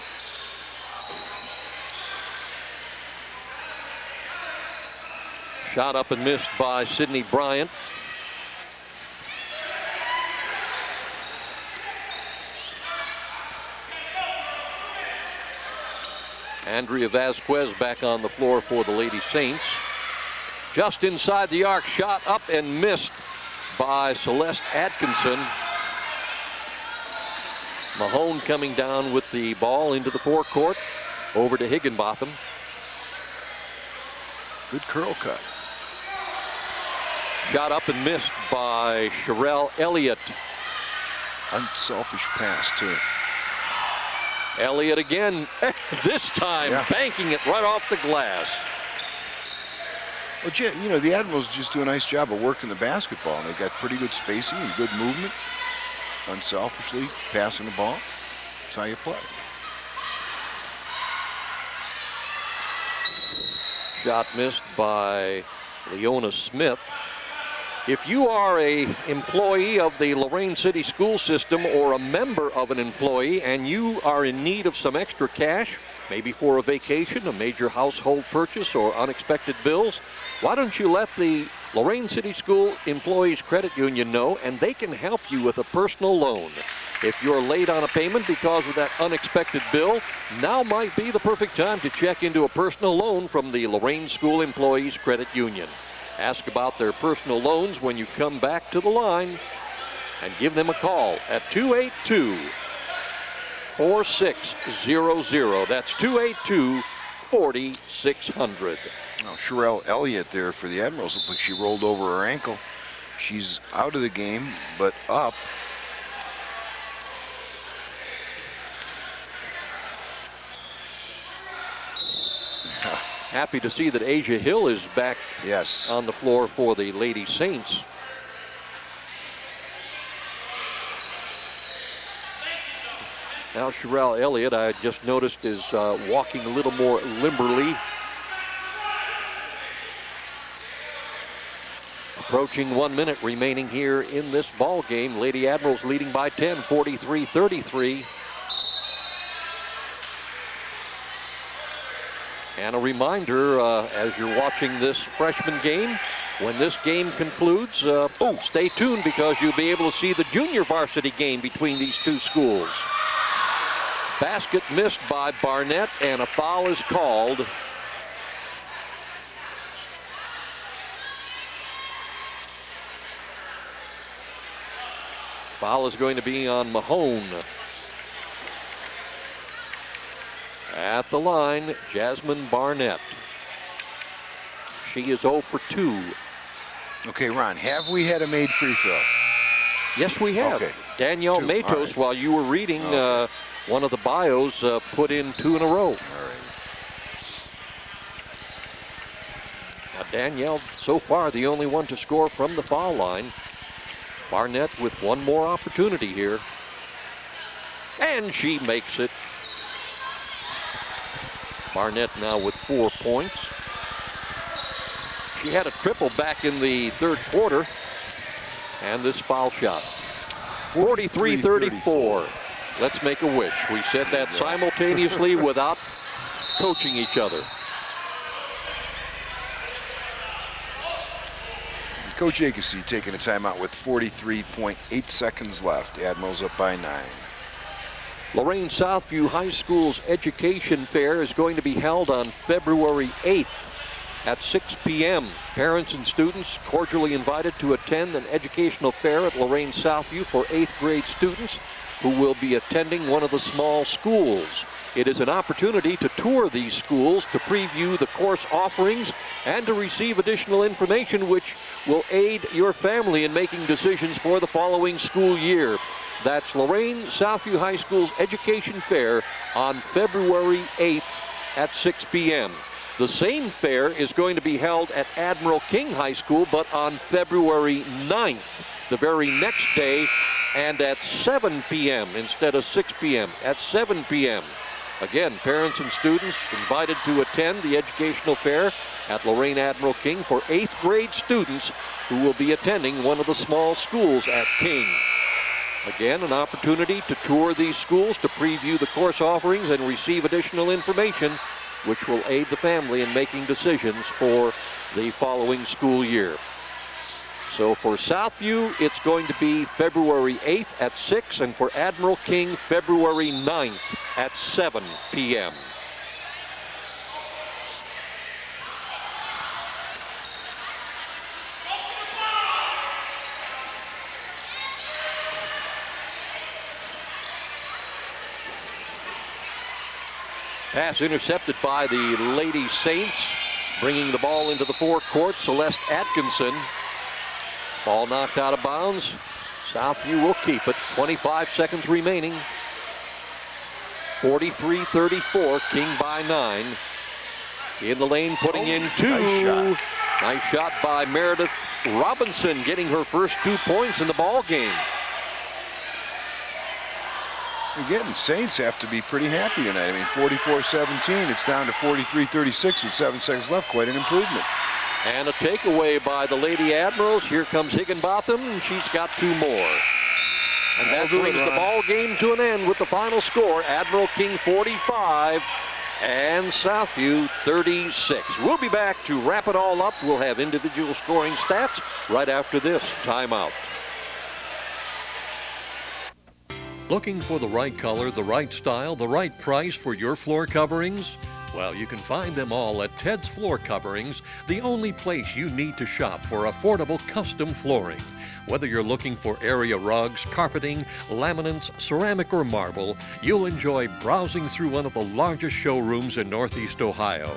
Shot up and missed by Sydney Bryant. Andrea Vasquez back on the floor for the Lady Saints. Just inside the arc, shot up and missed by Celeste Atkinson. Mahone coming down with the ball into the forecourt, over to Higginbotham. Good curl cut. Shot up and missed by Sherelle Elliott. Unselfish pass, too. Elliott again, this time banking it right off the glass. Well, you know, the Admirals just do a nice job of working the basketball, and they've got pretty good spacing and good movement. Unselfishly passing the ball. That's how you play. Shot missed by Leona Smith. If you are an employee of the Lorain City School System or a member of an employee and you are in need of some extra cash, maybe for a vacation, a major household purchase, or unexpected bills, why don't you let the Lorain City School Employees Credit Union know, and they can help you with a personal loan. If you're late on a payment because of that unexpected bill, now might be the perfect time to check into a personal loan from the Lorain School Employees Credit Union. Ask about their personal loans when you come back to the line, and give them a call at 282-4600. That's 282-4600. Now, Sherelle Elliott there for the Admirals. Looks like she rolled over her ankle. She's out of the game, but up. Happy to see that Asia Hill is back on the floor for the Lady Saints. Now Sherelle Elliott, I just noticed, is walking a little more limberly. Approaching 1 minute remaining here in this ball game. Lady Admirals leading by 10, 43-33. And a reminder, as you're watching this freshman game, when this game concludes, stay tuned, because you'll be able to see the junior varsity game between these two schools. Basket missed by Barnett, and a foul is called. Foul is going to be on Mahone. At the line, Jasmine Barnett. She is 0 for 2. Okay, Ron, have we had a made free throw? Yes, we have. Okay. Danielle Matos, while you were reading one of the bios, put in 2 in a row. All right. Now, Danielle, so far, the only one to score from the foul line. Barnett with one more opportunity here. And she makes it. Barnett now with 4 points. She had a triple back in the third quarter. And this foul shot. 43-34. Let's make a wish. We said that simultaneously without coaching each other. Coach Akesy taking a timeout with 43.8 seconds left. Admirals up by 9. Lorain Southview High School's education fair is going to be held on February 8th at 6 p.m. Parents and students cordially invited to attend an educational fair at Lorain Southview for 8th grade students who will be attending one of the small schools. It is an opportunity to tour these schools, to preview the course offerings, and to receive additional information which will aid your family in making decisions for the following school year. That's Lorain Southview High School's Education Fair on February 8th at 6 p.m. The same fair is going to be held at Admiral King High School, but on February 9th, the very next day, and at 7 p.m. instead of 6 p.m. at 7 p.m. Again, parents and students invited to attend the educational fair at Lorain Admiral King for 8th grade students who will be attending one of the small schools at King. Again, an opportunity to tour these schools, to preview the course offerings, and receive additional information which will aid the family in making decisions for the following school year. So for Southview, it's going to be February 8th at 6, and for Admiral King, February 9th at 7 p.m. Pass intercepted by the Lady Saints. Bringing the ball into the forecourt, Celeste Atkinson. Ball knocked out of bounds. Southview will keep it. 25 seconds remaining. 43-34, King by 9. In the lane, putting in 2. Nice shot by Meredith Robinson, getting her first 2 points in the ball game. Again, the Saints have to be pretty happy tonight. I mean, 44-17, it's down to 43-36 with 7 seconds left. Quite an improvement. And a takeaway by the Lady Admirals. Here comes Higginbotham, and she's got 2 more. And that brings the ball game to an end with the final score. Admiral King 45 and Southview 36. We'll be back to wrap it all up. We'll have individual scoring stats right after this timeout. Looking for the right color, the right style, the right price for your floor coverings? Well, you can find them all at Ted's Floor Coverings, the only place you need to shop for affordable custom flooring. Whether you're looking for area rugs, carpeting, laminates, ceramic, or marble, you'll enjoy browsing through one of the largest showrooms in Northeast Ohio.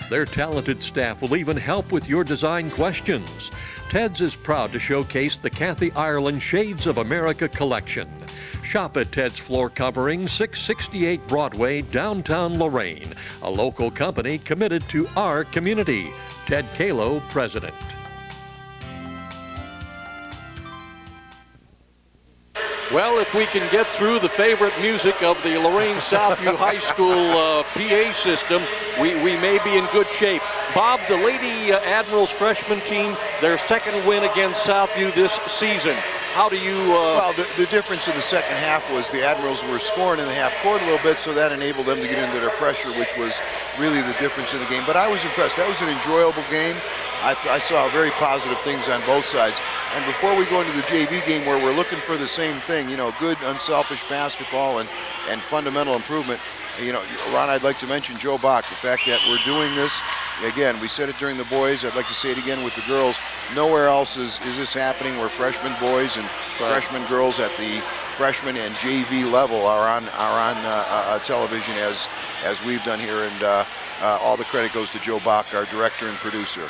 Their talented staff will even help with your design questions. Ted's is proud to showcase the Kathy Ireland Shades of America collection. Shop at Ted's Floor Covering, 668 Broadway, downtown Lorain, a local company committed to our community. Ted Kalo, President. Well, if we can get through the favorite music of the Lorain Southview High School PA system, we may be in good shape. Bob, the Lady Admirals freshman team, their second win against Southview this season. How do you... Well, the difference in the second half was the Admirals were scoring in the half court a little bit, so that enabled them to get into their pressure, which was really the difference in the game. But I was impressed. That was an enjoyable game. I saw very positive things on both sides. And before we go into the JV game, where we're looking for the same thing, you know, good, unselfish basketball and fundamental improvement, you know, Ron, I'd like to mention Joe Bach, the fact that we're doing this. Again, we said it during the boys. I'd like to say it again with the girls. Nowhere else is this happening where freshman boys and freshman girls at the freshman and JV level are on television as we've done here. And all the credit goes to Joe Bach, our director and producer.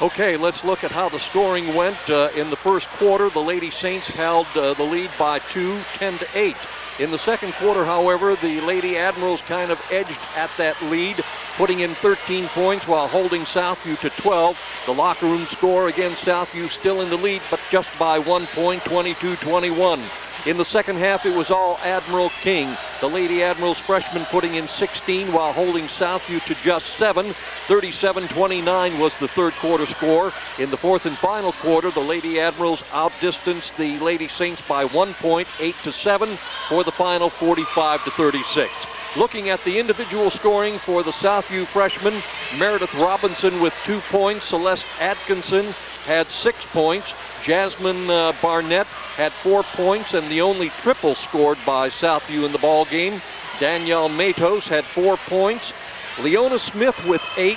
Okay, let's look at how the scoring went. In the first quarter, the Lady Saints held the lead by 2, 10-8. In the second quarter, however, the Lady Admirals kind of edged at that lead, putting in 13 points while holding Southview to 12. The locker room score, again, Southview still in the lead, but just by 1 point, 22-21. In the second half, it was all Admiral King. The Lady Admirals freshman putting in 16 while holding Southview to just 7. 37-29 was the third quarter score. In the fourth and final quarter, the Lady Admirals outdistanced the Lady Saints by 1 point, 8-7, for the final 45-36. Looking at the individual scoring for the Southview freshmen, Meredith Robinson with 2 points, Celeste Atkinson had 6 points, Jasmine Barnett had 4 points, and the only triple scored by Southview in the ball game. Danielle Matos had 4 points, Leona Smith with 8,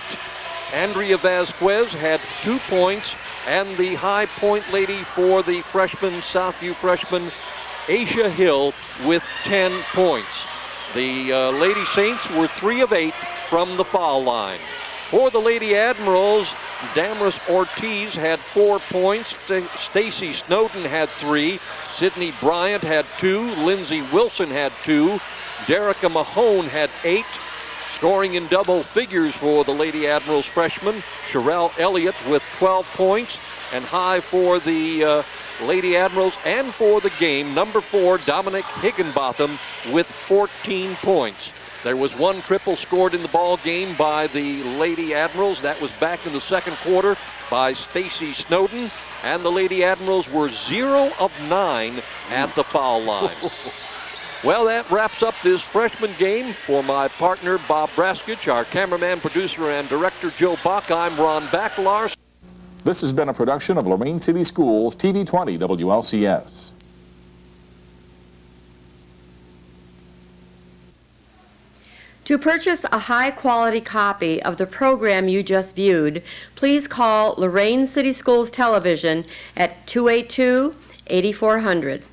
Andrea Vasquez had 2 points, and the high point lady for the freshman, Southview freshman, Aisha Hill with 10 points. The Lady Saints were 3 of 8 from the foul line. For the Lady Admirals, Damaris Ortiz had 4 points, Stacy Snowden had 3, Sydney Bryant had 2, Lindsay Wilson had 2, Derica Mahone had 8. Scoring in double figures for the Lady Admirals freshman, Sherelle Elliott with 12 points, and high for the Lady Admirals and for the game, number 4, Dominic Higginbotham with 14 points. There was 1 triple scored in the ball game by the Lady Admirals. That was back in the second quarter by Stacy Snowden, and the Lady Admirals were 0 of 9 at the foul line. Well, that wraps up this freshman game. For my partner, Bob Braskich, our cameraman, producer, and director, Joe Bach, I'm Ron Baclar. This has been a production of Lorain City Schools, TV20 WLCS. To purchase a high-quality copy of the program you just viewed, please call Lorain City Schools Television at 282-8400.